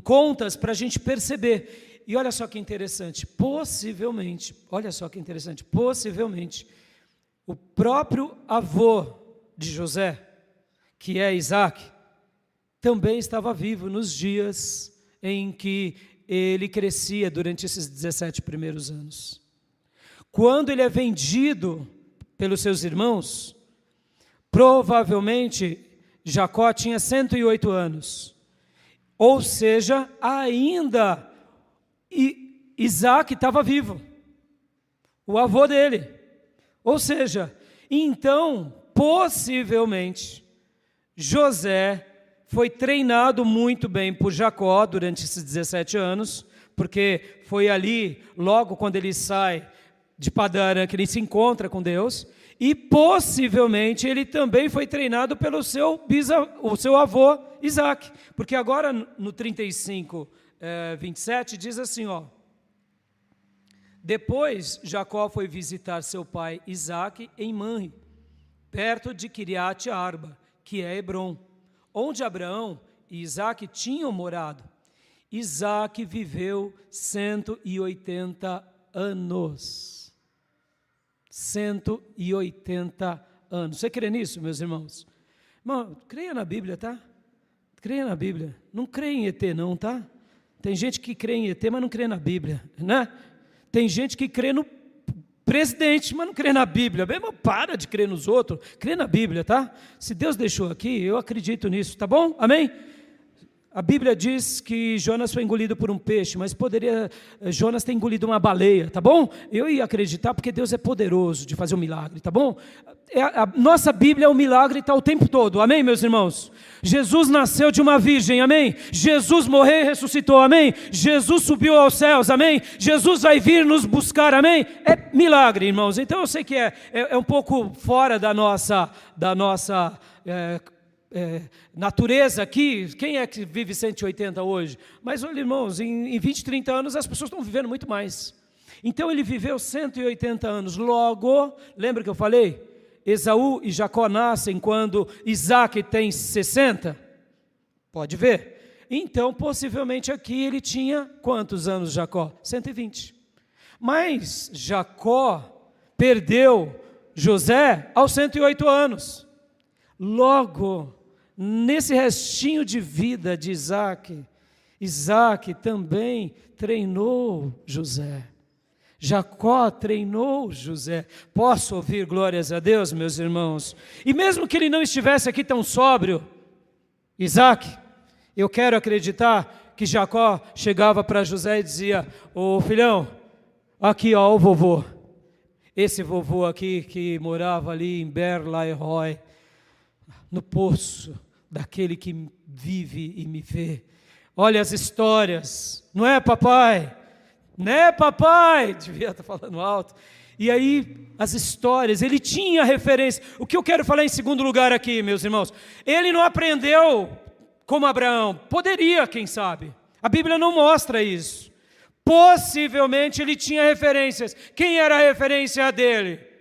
contas para a gente perceber. E olha só que interessante, possivelmente, o próprio avô de José, que é Isaac, também estava vivo nos dias em que ele crescia durante esses 17 primeiros anos. Quando ele é vendido pelos seus irmãos, provavelmente Jacó tinha 108 anos. Ou seja, ainda Isaac estava vivo, o avô dele. Ou seja, então, possivelmente, José foi treinado muito bem por Jacó durante esses 17 anos, porque foi ali, logo quando ele sai de Padã Arã, que ele se encontra com Deus, e possivelmente ele também foi treinado pelo o seu avô Isaac, porque agora no 35, 27 diz assim, ó: depois Jacó foi visitar seu pai Isaac em Manre, perto de Quiriate Arba, que é Hebrom, onde Abraão e Isaac tinham morado. Isaac viveu 180 anos. 180 anos. Você crê nisso, meus irmãos? Irmão, creia na Bíblia, tá? Creia na Bíblia. Não creia em ET não, tá? Tem gente que crê em ET, mas não crê na Bíblia, né? Tem gente que crê no presidente, mas não crê na Bíblia. Bem, para de crer nos outros, crê na Bíblia, tá? Se Deus deixou aqui, eu acredito nisso, tá bom? Amém? A Bíblia diz que Jonas foi engolido por um peixe, mas Jonas ter engolido uma baleia, tá bom? Eu ia acreditar porque Deus é poderoso de fazer um milagre, tá bom? A nossa Bíblia é um milagre, está o tempo todo, amém, meus irmãos? Jesus nasceu de uma virgem, amém? Jesus morreu e ressuscitou, amém? Jesus subiu aos céus, amém? Jesus vai vir nos buscar, amém? É milagre, irmãos. Então eu sei que é um pouco fora da nossa natureza aqui. Quem é que vive 180 hoje? Mas olha, irmãos, em 20, 30 anos as pessoas estão vivendo muito mais. Então ele viveu 180 anos. Logo, lembra que eu falei? Esaú e Jacó nascem quando Isaac tem 60? Pode ver. Então, possivelmente aqui ele tinha quantos anos, Jacó? 120. Mas Jacó perdeu José aos 108 anos. Logo, nesse restinho de vida de Isaac também treinou José. Jacó treinou José. Posso ouvir glórias a Deus, meus irmãos? E mesmo que ele não estivesse aqui tão sóbrio, Isaac, eu quero acreditar que Jacó chegava para José e dizia: ô filhão, aqui ó, o vovô. Esse vovô aqui que morava ali em Ber-Lahai, no poço daquele que vive e me vê. Olha as histórias, não é papai? Né papai? Devia estar falando alto. E aí as histórias, ele tinha referência. O que eu quero falar em segundo lugar aqui, meus irmãos, ele não aprendeu como Abraão. Poderia, quem sabe. A Bíblia não mostra isso. Possivelmente ele tinha referências. Quem era a referência dele?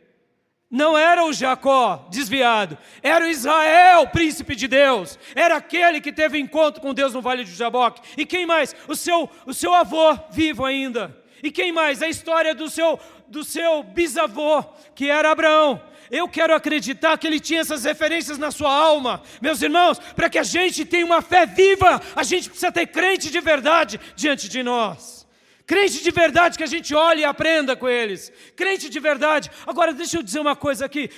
Não era o Jacó desviado, era o Israel, príncipe de Deus. Era aquele que teve encontro com Deus no Vale de Jaboque. E quem mais? O seu avô vivo ainda. E quem mais? A história do seu bisavô, que era Abraão. Eu quero acreditar que ele tinha essas referências na sua alma. Meus irmãos, para que a gente tenha uma fé viva, a gente precisa ter crente de verdade diante de nós. Crente de verdade que a gente olhe e aprenda com eles. Crente de verdade. Agora deixa eu dizer uma coisa aqui.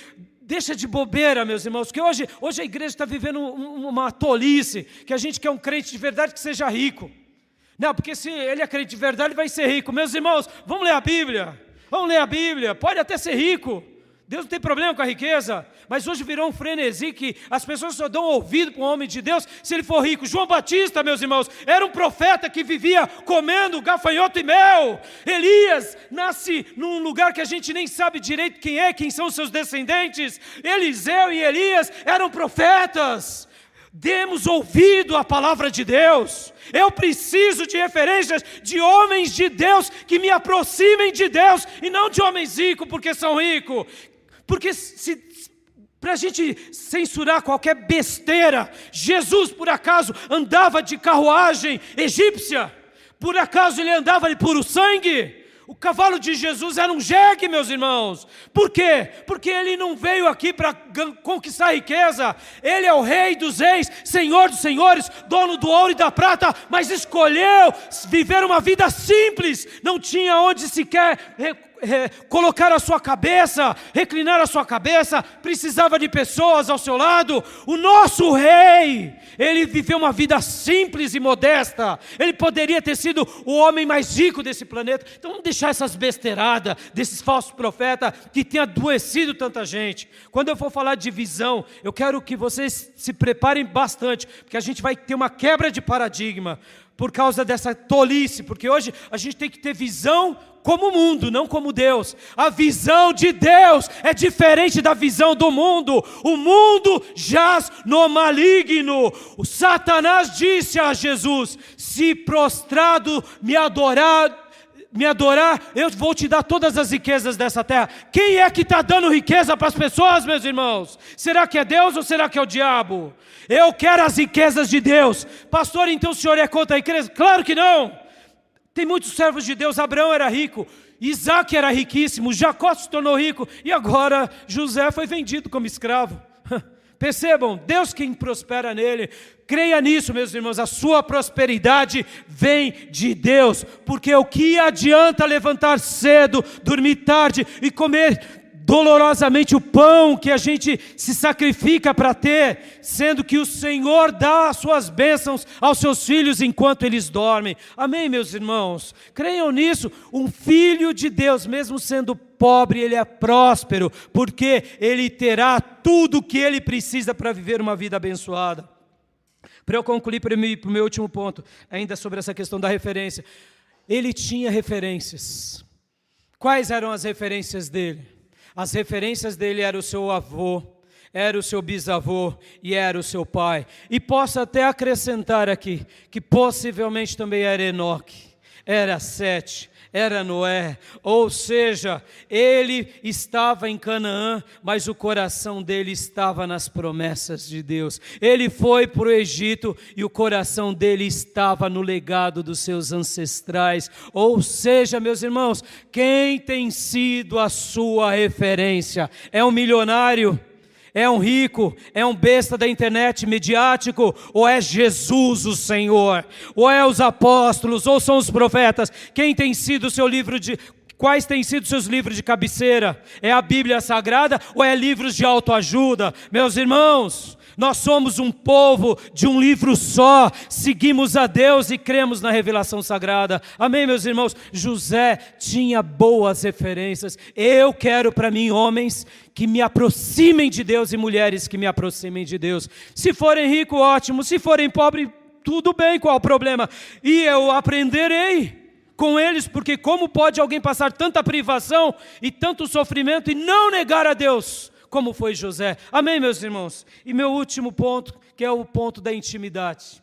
Deixa de bobeira, meus irmãos, que hoje a igreja está vivendo uma tolice, que a gente quer um crente de verdade que seja rico. Não, porque se ele é crente de verdade, ele vai ser rico. Meus irmãos, vamos ler a Bíblia. Vamos ler a Bíblia. Pode até ser rico. Deus não tem problema com a riqueza, mas hoje virou um frenesi que as pessoas só dão ouvido para um homem de Deus se ele for rico. João Batista, meus irmãos, era um profeta que vivia comendo gafanhoto e mel. Elias nasce num lugar que a gente nem sabe direito quem são os seus descendentes. Eliseu e Elias eram profetas. Demos ouvido à palavra de Deus. Eu preciso de referências de homens de Deus que me aproximem de Deus e não de homens ricos porque são ricos. Porque para a gente censurar qualquer besteira, Jesus por acaso andava de carruagem egípcia? Por acaso ele andava de puro sangue? O cavalo de Jesus era um jegue, meus irmãos. Por quê? Porque ele não veio aqui para conquistar riqueza. Ele é o rei dos reis, senhor dos senhores, dono do ouro e da prata, mas escolheu viver uma vida simples. Não tinha onde sequer colocar a sua cabeça, reclinar a sua cabeça, precisava de pessoas ao seu lado. O nosso rei, ele viveu uma vida simples e modesta. Ele poderia ter sido o homem mais rico desse planeta. Então vamos deixar essas besteiradas desses falsos profetas que têm adoecido tanta gente. Quando eu for falar de visão, eu quero que vocês se preparem bastante, porque a gente vai ter uma quebra de paradigma por causa dessa tolice, porque hoje a gente tem que ter visão como o mundo, não como Deus. A visão de Deus é diferente da visão do mundo. O mundo jaz no maligno. O Satanás disse a Jesus: se prostrado me adorar, eu vou te dar todas as riquezas dessa terra. Quem é que está dando riqueza para as pessoas, meus irmãos? Será que é Deus ou será que é o diabo? Eu quero as riquezas de Deus. Pastor, então o senhor é contra a riqueza? Claro que não. Tem muitos servos de Deus. Abraão era rico, Isaac era riquíssimo, Jacó se tornou rico, e agora José foi vendido como escravo. Percebam, Deus quem prospera nele. Creia nisso, meus irmãos, a sua prosperidade vem de Deus, porque o que adianta levantar cedo, dormir tarde e comer dolorosamente o pão que a gente se sacrifica para ter, sendo que o Senhor dá as suas bênçãos aos seus filhos enquanto eles dormem. Amém, meus irmãos? Creiam nisso. Um filho de Deus, mesmo sendo pobre, ele é próspero, porque ele terá tudo o que ele precisa para viver uma vida abençoada. Para eu concluir para o meu último ponto, ainda sobre essa questão da referência. Ele tinha referências. Quais eram as referências dele? As referências dele eram o seu avô, era o seu bisavô e era o seu pai. E posso até acrescentar aqui, que possivelmente também era Enoque, era Sete, era Noé. Ou seja, ele estava em Canaã, mas o coração dele estava nas promessas de Deus. Ele foi para o Egito e o coração dele estava no legado dos seus ancestrais. Ou seja, meus irmãos, quem tem sido a sua referência? É um milionário? É um rico? É um besta da internet midiático? Ou é Jesus o Senhor? Ou é os apóstolos? Ou são os profetas? Quem tem sido o seu livro de... Quais têm sido seus livros de cabeceira? É a Bíblia Sagrada ou é livros de autoajuda? Meus irmãos, nós somos um povo de um livro só, seguimos a Deus e cremos na revelação sagrada. Amém, meus irmãos? José tinha boas referências. Eu quero para mim homens que me aproximem de Deus e mulheres que me aproximem de Deus. Se forem ricos, ótimo. Se forem pobres, tudo bem, qual o problema? E eu aprenderei com eles, porque como pode alguém passar tanta privação e tanto sofrimento e não negar a Deus, como foi José? Amém, meus irmãos? E meu último ponto, que é o ponto da intimidade.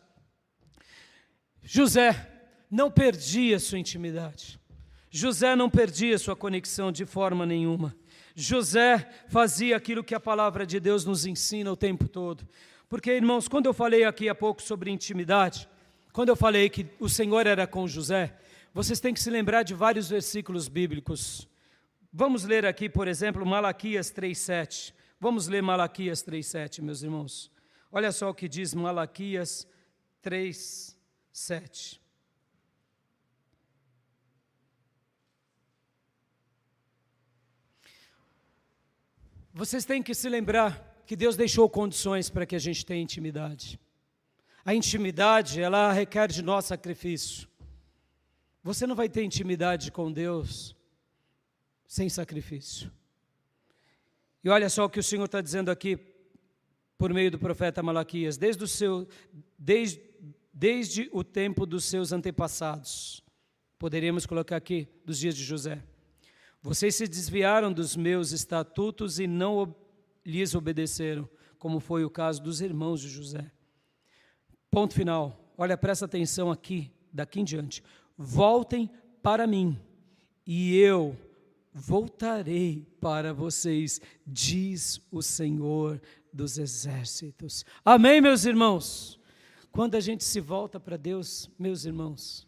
José não perdia sua intimidade. José não perdia sua conexão de forma nenhuma. José fazia aquilo que a palavra de Deus nos ensina o tempo todo. Porque, irmãos, quando eu falei aqui há pouco sobre intimidade, quando eu falei que o Senhor era com José, vocês têm que se lembrar de vários versículos bíblicos. Vamos ler aqui, por exemplo, Malaquias 3,7. Vamos ler Malaquias 3,7, meus irmãos. Olha só o que diz Malaquias 3,7. Vocês têm que se lembrar que Deus deixou condições para que a gente tenha intimidade. A intimidade, ela requer de nós sacrifício. Você não vai ter intimidade com Deus sem sacrifício. E olha só o que o Senhor está dizendo aqui, por meio do profeta Malaquias, desde o tempo dos seus antepassados, poderíamos colocar aqui, dos dias de José. Vocês se desviaram dos meus estatutos e não lhes obedeceram, como foi o caso dos irmãos de José. Ponto final. Olha, presta atenção aqui, daqui em diante. Voltem para mim, e eu voltarei para vocês, diz o Senhor dos Exércitos. Amém, meus irmãos? Quando a gente se volta para Deus, meus irmãos,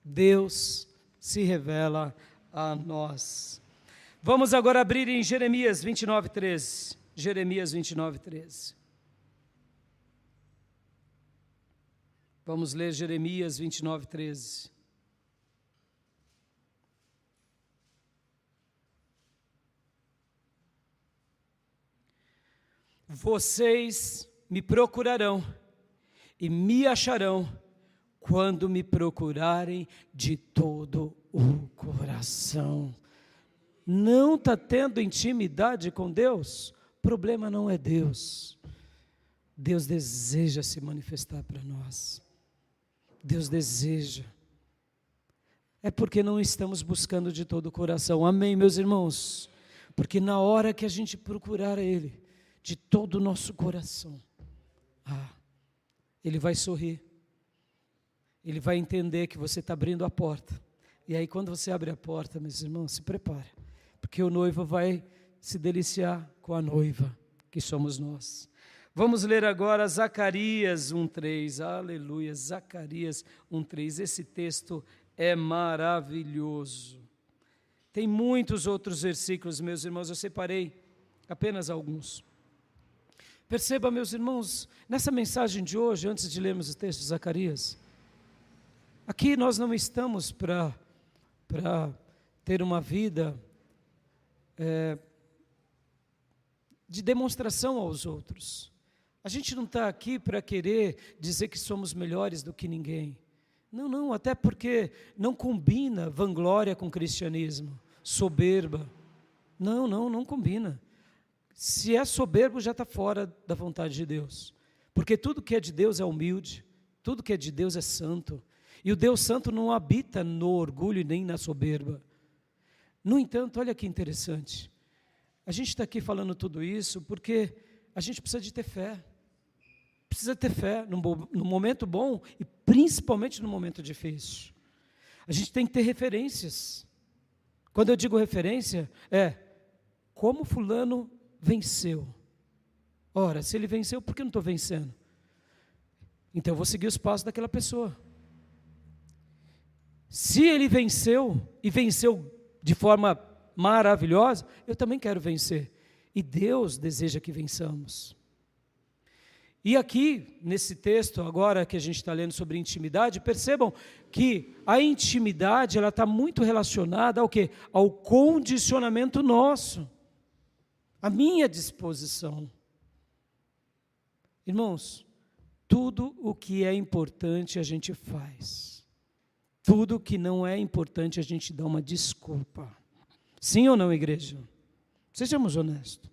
Deus se revela a nós. Vamos agora abrir em Jeremias 29:13. Jeremias 29:13. Vamos ler Jeremias 29:13. Vocês me procurarão e me acharão quando me procurarem de todo o coração. Não está tendo intimidade com Deus? O problema não é Deus. Deus deseja se manifestar para nós. Deus deseja. É porque não estamos buscando de todo o coração. Amém, meus irmãos? Porque na hora que a gente procurar Ele, de todo o nosso coração, Ele vai sorrir. Ele vai entender que você está abrindo a porta. E aí quando você abre a porta, meus irmãos, se prepare. Porque o noivo vai se deliciar com a noiva, que somos nós. Vamos ler agora Zacarias 1:3. Aleluia, Zacarias 1:3. Esse texto é maravilhoso. Tem muitos outros versículos, meus irmãos, eu separei apenas alguns. Perceba, meus irmãos, nessa mensagem de hoje, antes de lermos o texto de Zacarias, aqui nós não estamos para ter uma vida de demonstração aos outros. A gente não está aqui para querer dizer que somos melhores do que ninguém. Não, até porque não combina vanglória com cristianismo, soberba. Não combina. Se é soberbo, já está fora da vontade de Deus. Porque tudo que é de Deus é humilde, tudo que é de Deus é santo. E o Deus santo não habita no orgulho nem na soberba. No entanto, olha que interessante. A gente está aqui falando tudo isso porque a gente precisa de ter fé. Precisa ter fé no momento bom e principalmente no momento difícil. A gente tem que ter referências. Quando eu digo referência, como fulano venceu. Ora, se ele venceu, por que eu não estou vencendo? Então eu vou seguir os passos daquela pessoa. Se ele venceu, e venceu de forma maravilhosa, eu também quero vencer. E Deus deseja que vençamos. E aqui, nesse texto, agora que a gente está lendo sobre intimidade, percebam que a intimidade ela está muito relacionada ao quê? Ao condicionamento nosso, à minha disposição. Irmãos, tudo o que é importante a gente faz. Tudo o que não é importante a gente dá uma desculpa. Sim ou não, igreja? Sejamos honestos.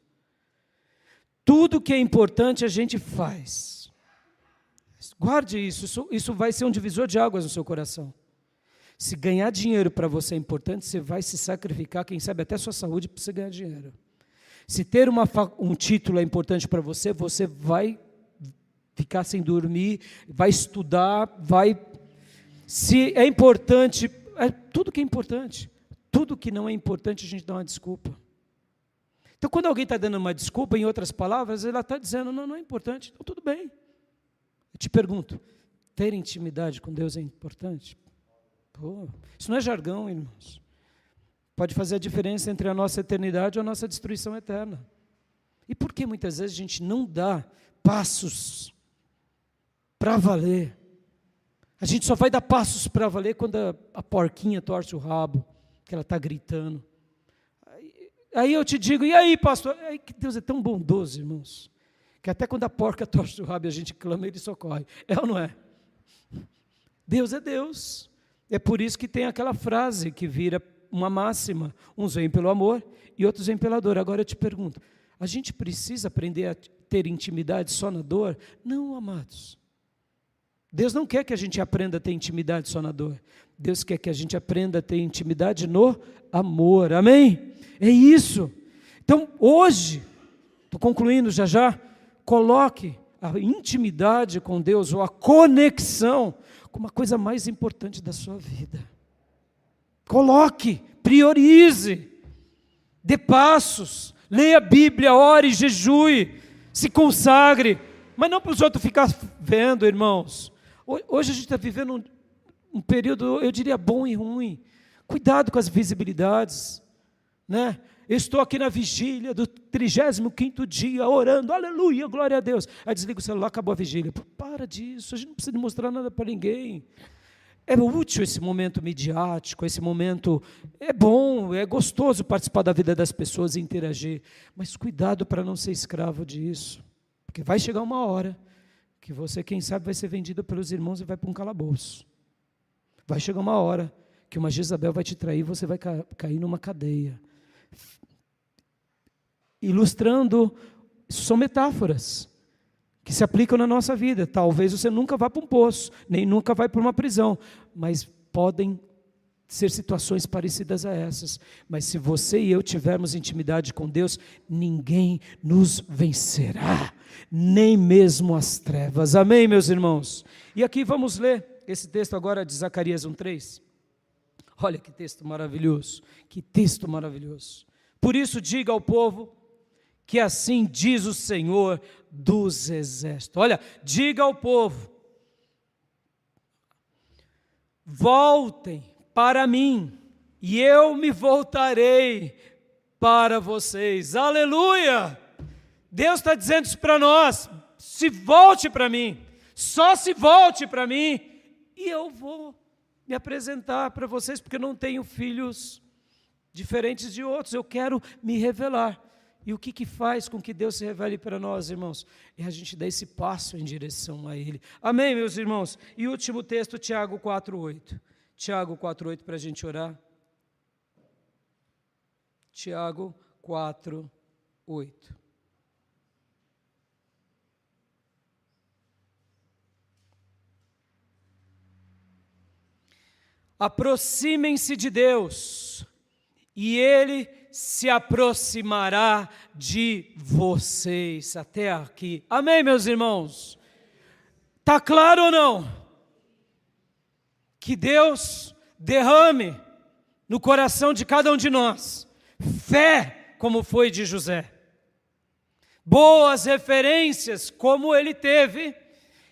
Tudo que é importante a gente faz. Guarde isso vai ser um divisor de águas no seu coração. Se ganhar dinheiro para você é importante, você vai se sacrificar, quem sabe até sua saúde para você ganhar dinheiro. Se ter um título é importante para você, você vai ficar sem dormir, vai estudar, Se é importante, tudo que é importante. Tudo que não é importante a gente dá uma desculpa. Então, quando alguém está dando uma desculpa, em outras palavras, ela está dizendo, não é importante, então tudo bem. Eu te pergunto, ter intimidade com Deus é importante? Isso não é jargão, irmãos. Pode fazer a diferença entre a nossa eternidade ou a nossa destruição eterna. E por que muitas vezes a gente não dá passos para valer? A gente só vai dar passos para valer quando a porquinha torce o rabo, que ela está gritando. Aí eu te digo, e aí, pastor? Que Deus é tão bondoso, irmãos, que até quando a porca torce o rabo e a gente clama, Ele socorre. É ou não é? Deus é Deus. É por isso que tem aquela frase que vira uma máxima. Uns vêm pelo amor e outros vêm pela dor. Agora eu te pergunto, a gente precisa aprender a ter intimidade só na dor? Não, amados. Deus não quer que a gente aprenda a ter intimidade só na dor. Deus quer que a gente aprenda a ter intimidade no amor. Amém? É isso. Então, hoje, estou concluindo já, coloque a intimidade com Deus, ou a conexão, como a coisa mais importante da sua vida. Coloque, priorize, dê passos, leia a Bíblia, ore, jejue, se consagre, mas não para os outros ficar vendo, irmãos. Hoje a gente está vivendo um período, eu diria, bom e ruim. Cuidado com as visibilidades, né? Eu estou aqui na vigília do 35º dia, orando, aleluia, glória a Deus. Aí desliga o celular, acabou a vigília. Para disso, a gente não precisa demonstrar nada para ninguém. É útil esse momento midiático, esse momento, é bom, é gostoso participar da vida das pessoas e interagir, mas cuidado para não ser escravo disso, porque vai chegar uma hora que você, quem sabe, vai ser vendido pelos irmãos e vai para um calabouço. Vai chegar uma hora que uma Jezabel vai te trair e você vai cair numa cadeia. Ilustrando, isso são metáforas que se aplicam na nossa vida. Talvez você nunca vá para um poço, nem nunca vai para uma prisão, mas podem ser situações parecidas a essas. Mas se você e eu tivermos intimidade com Deus, ninguém nos vencerá, nem mesmo as trevas. Amém, meus irmãos? E aqui vamos ler esse texto agora de Zacarias 1:3. Olha que texto maravilhoso, que texto maravilhoso. Por isso diga ao povo que assim diz o Senhor dos exércitos. Olha, diga ao povo, voltem para mim, e eu me voltarei para vocês. Aleluia! Deus está dizendo isso para nós, se volte para mim, só se volte para mim, e eu vou me apresentar para vocês, porque eu não tenho filhos diferentes de outros, eu quero me revelar. E o que faz com que Deus se revele para nós, irmãos? É a gente dar esse passo em direção a Ele. Amém, meus irmãos? E o último texto, Tiago 4:8. Tiago 4:8 para a gente orar. Tiago 4:8. Aproximem-se de Deus, e Ele se aproximará de vocês. Até aqui. Amém, meus irmãos? Está claro ou não? Que Deus derrame no coração de cada um de nós fé, como foi de José. Boas referências, como ele teve,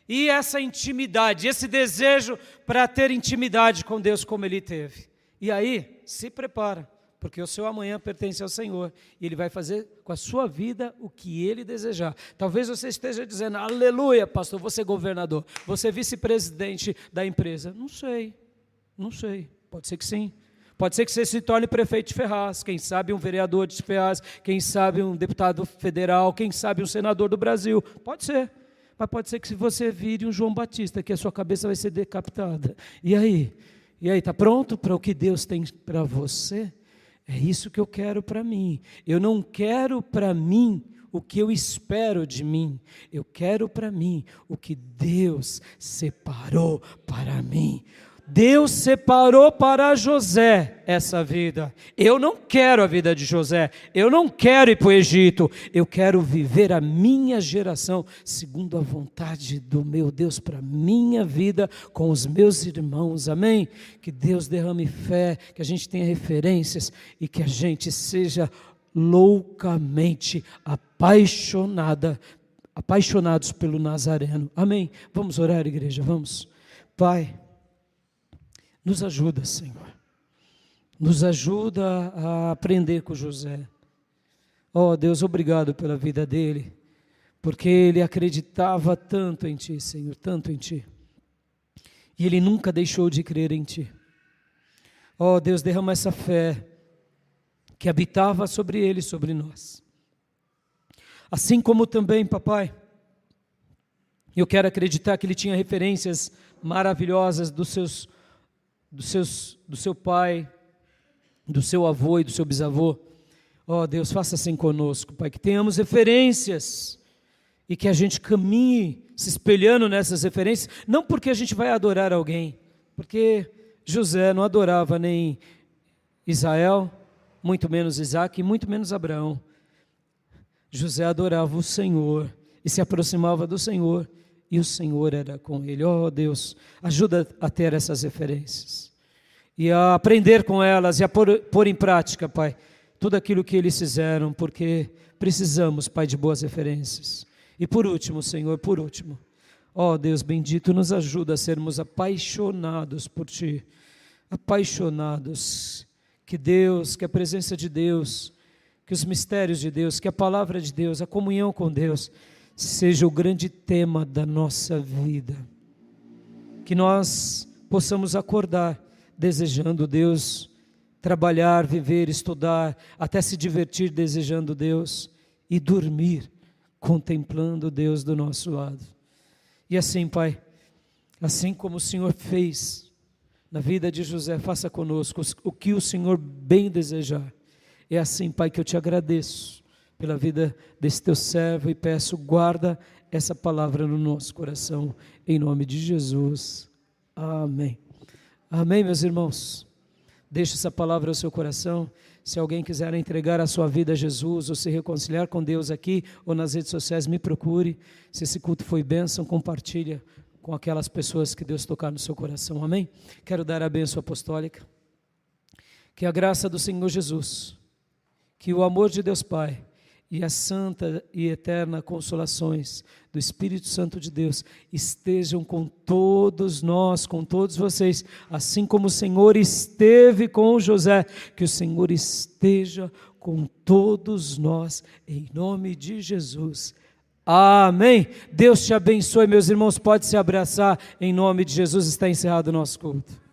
e essa intimidade, esse desejo para ter intimidade com Deus, como ele teve. E aí, se prepara porque o seu amanhã pertence ao Senhor, e Ele vai fazer com a sua vida o que Ele desejar. Talvez você esteja dizendo, aleluia, pastor, vou ser governador, vou ser vice-presidente da empresa. Não sei, pode ser que sim. Pode ser que você se torne prefeito de Ferraz, quem sabe um vereador de Ferraz, quem sabe um deputado federal, quem sabe um senador do Brasil. Pode ser, mas pode ser que se você vire um João Batista, que a sua cabeça vai ser decapitada. E aí, está pronto para o que Deus tem para você? É isso que eu quero para mim. Eu não quero para mim o que eu espero de mim. Eu quero para mim o que Deus separou para mim. Deus separou para José essa vida. Eu não quero a vida de José. Eu não quero ir para o Egito. Eu quero viver a minha geração segundo a vontade do meu Deus para a minha vida com os meus irmãos. Amém? Que Deus derrame fé, que a gente tenha referências e que a gente seja loucamente apaixonados pelo Nazareno. Amém? Vamos orar, igreja, vamos. Pai, nos ajuda, Senhor. Nos ajuda a aprender com José. Oh, Deus, obrigado pela vida dele, porque ele acreditava tanto em Ti, Senhor, tanto em Ti. E ele nunca deixou de crer em Ti. Oh, Deus, derrama essa fé que habitava sobre ele e sobre nós. Assim como também, papai, eu quero acreditar que ele tinha referências maravilhosas do seu pai, do seu avô e do seu bisavô. Oh Deus, faça assim conosco, Pai, que tenhamos referências e que a gente caminhe se espelhando nessas referências, não porque a gente vai adorar alguém, porque José não adorava nem Israel, muito menos Isaac e muito menos Abraão. José adorava o Senhor e se aproximava do Senhor, e o Senhor era com ele. Oh Deus, ajuda a ter essas referências e a aprender com elas e a pôr em prática, Pai, tudo aquilo que eles fizeram, porque precisamos, Pai, de boas referências. E por último, Senhor, oh Deus bendito, nos ajuda a sermos apaixonados por Ti, apaixonados, que Deus, que a presença de Deus, que os mistérios de Deus, que a palavra de Deus, a comunhão com Deus, seja o grande tema da nossa vida, que nós possamos acordar desejando Deus, trabalhar, viver, estudar, até se divertir desejando Deus e dormir contemplando Deus do nosso lado. E assim, Pai, assim como o Senhor fez na vida de José, faça conosco o que o Senhor bem desejar. É assim, Pai, que eu te agradeço pela vida desse teu servo e peço, guarda essa palavra no nosso coração, em nome de Jesus. Amém. Amém, meus irmãos. Deixe essa palavra ao seu coração. Se alguém quiser entregar a sua vida a Jesus ou se reconciliar com Deus aqui ou nas redes sociais, me procure. Se esse culto foi bênção, compartilha com aquelas pessoas que Deus tocar no seu coração. Amém? Quero dar a bênção apostólica. Que a graça do Senhor Jesus, que o amor de Deus Pai e a santa e eterna consolações do Espírito Santo de Deus estejam com todos nós, com todos vocês, assim como o Senhor esteve com José, que o Senhor esteja com todos nós, em nome de Jesus. Amém. Deus te abençoe, meus irmãos, pode se abraçar, em nome de Jesus. Está encerrado o nosso culto.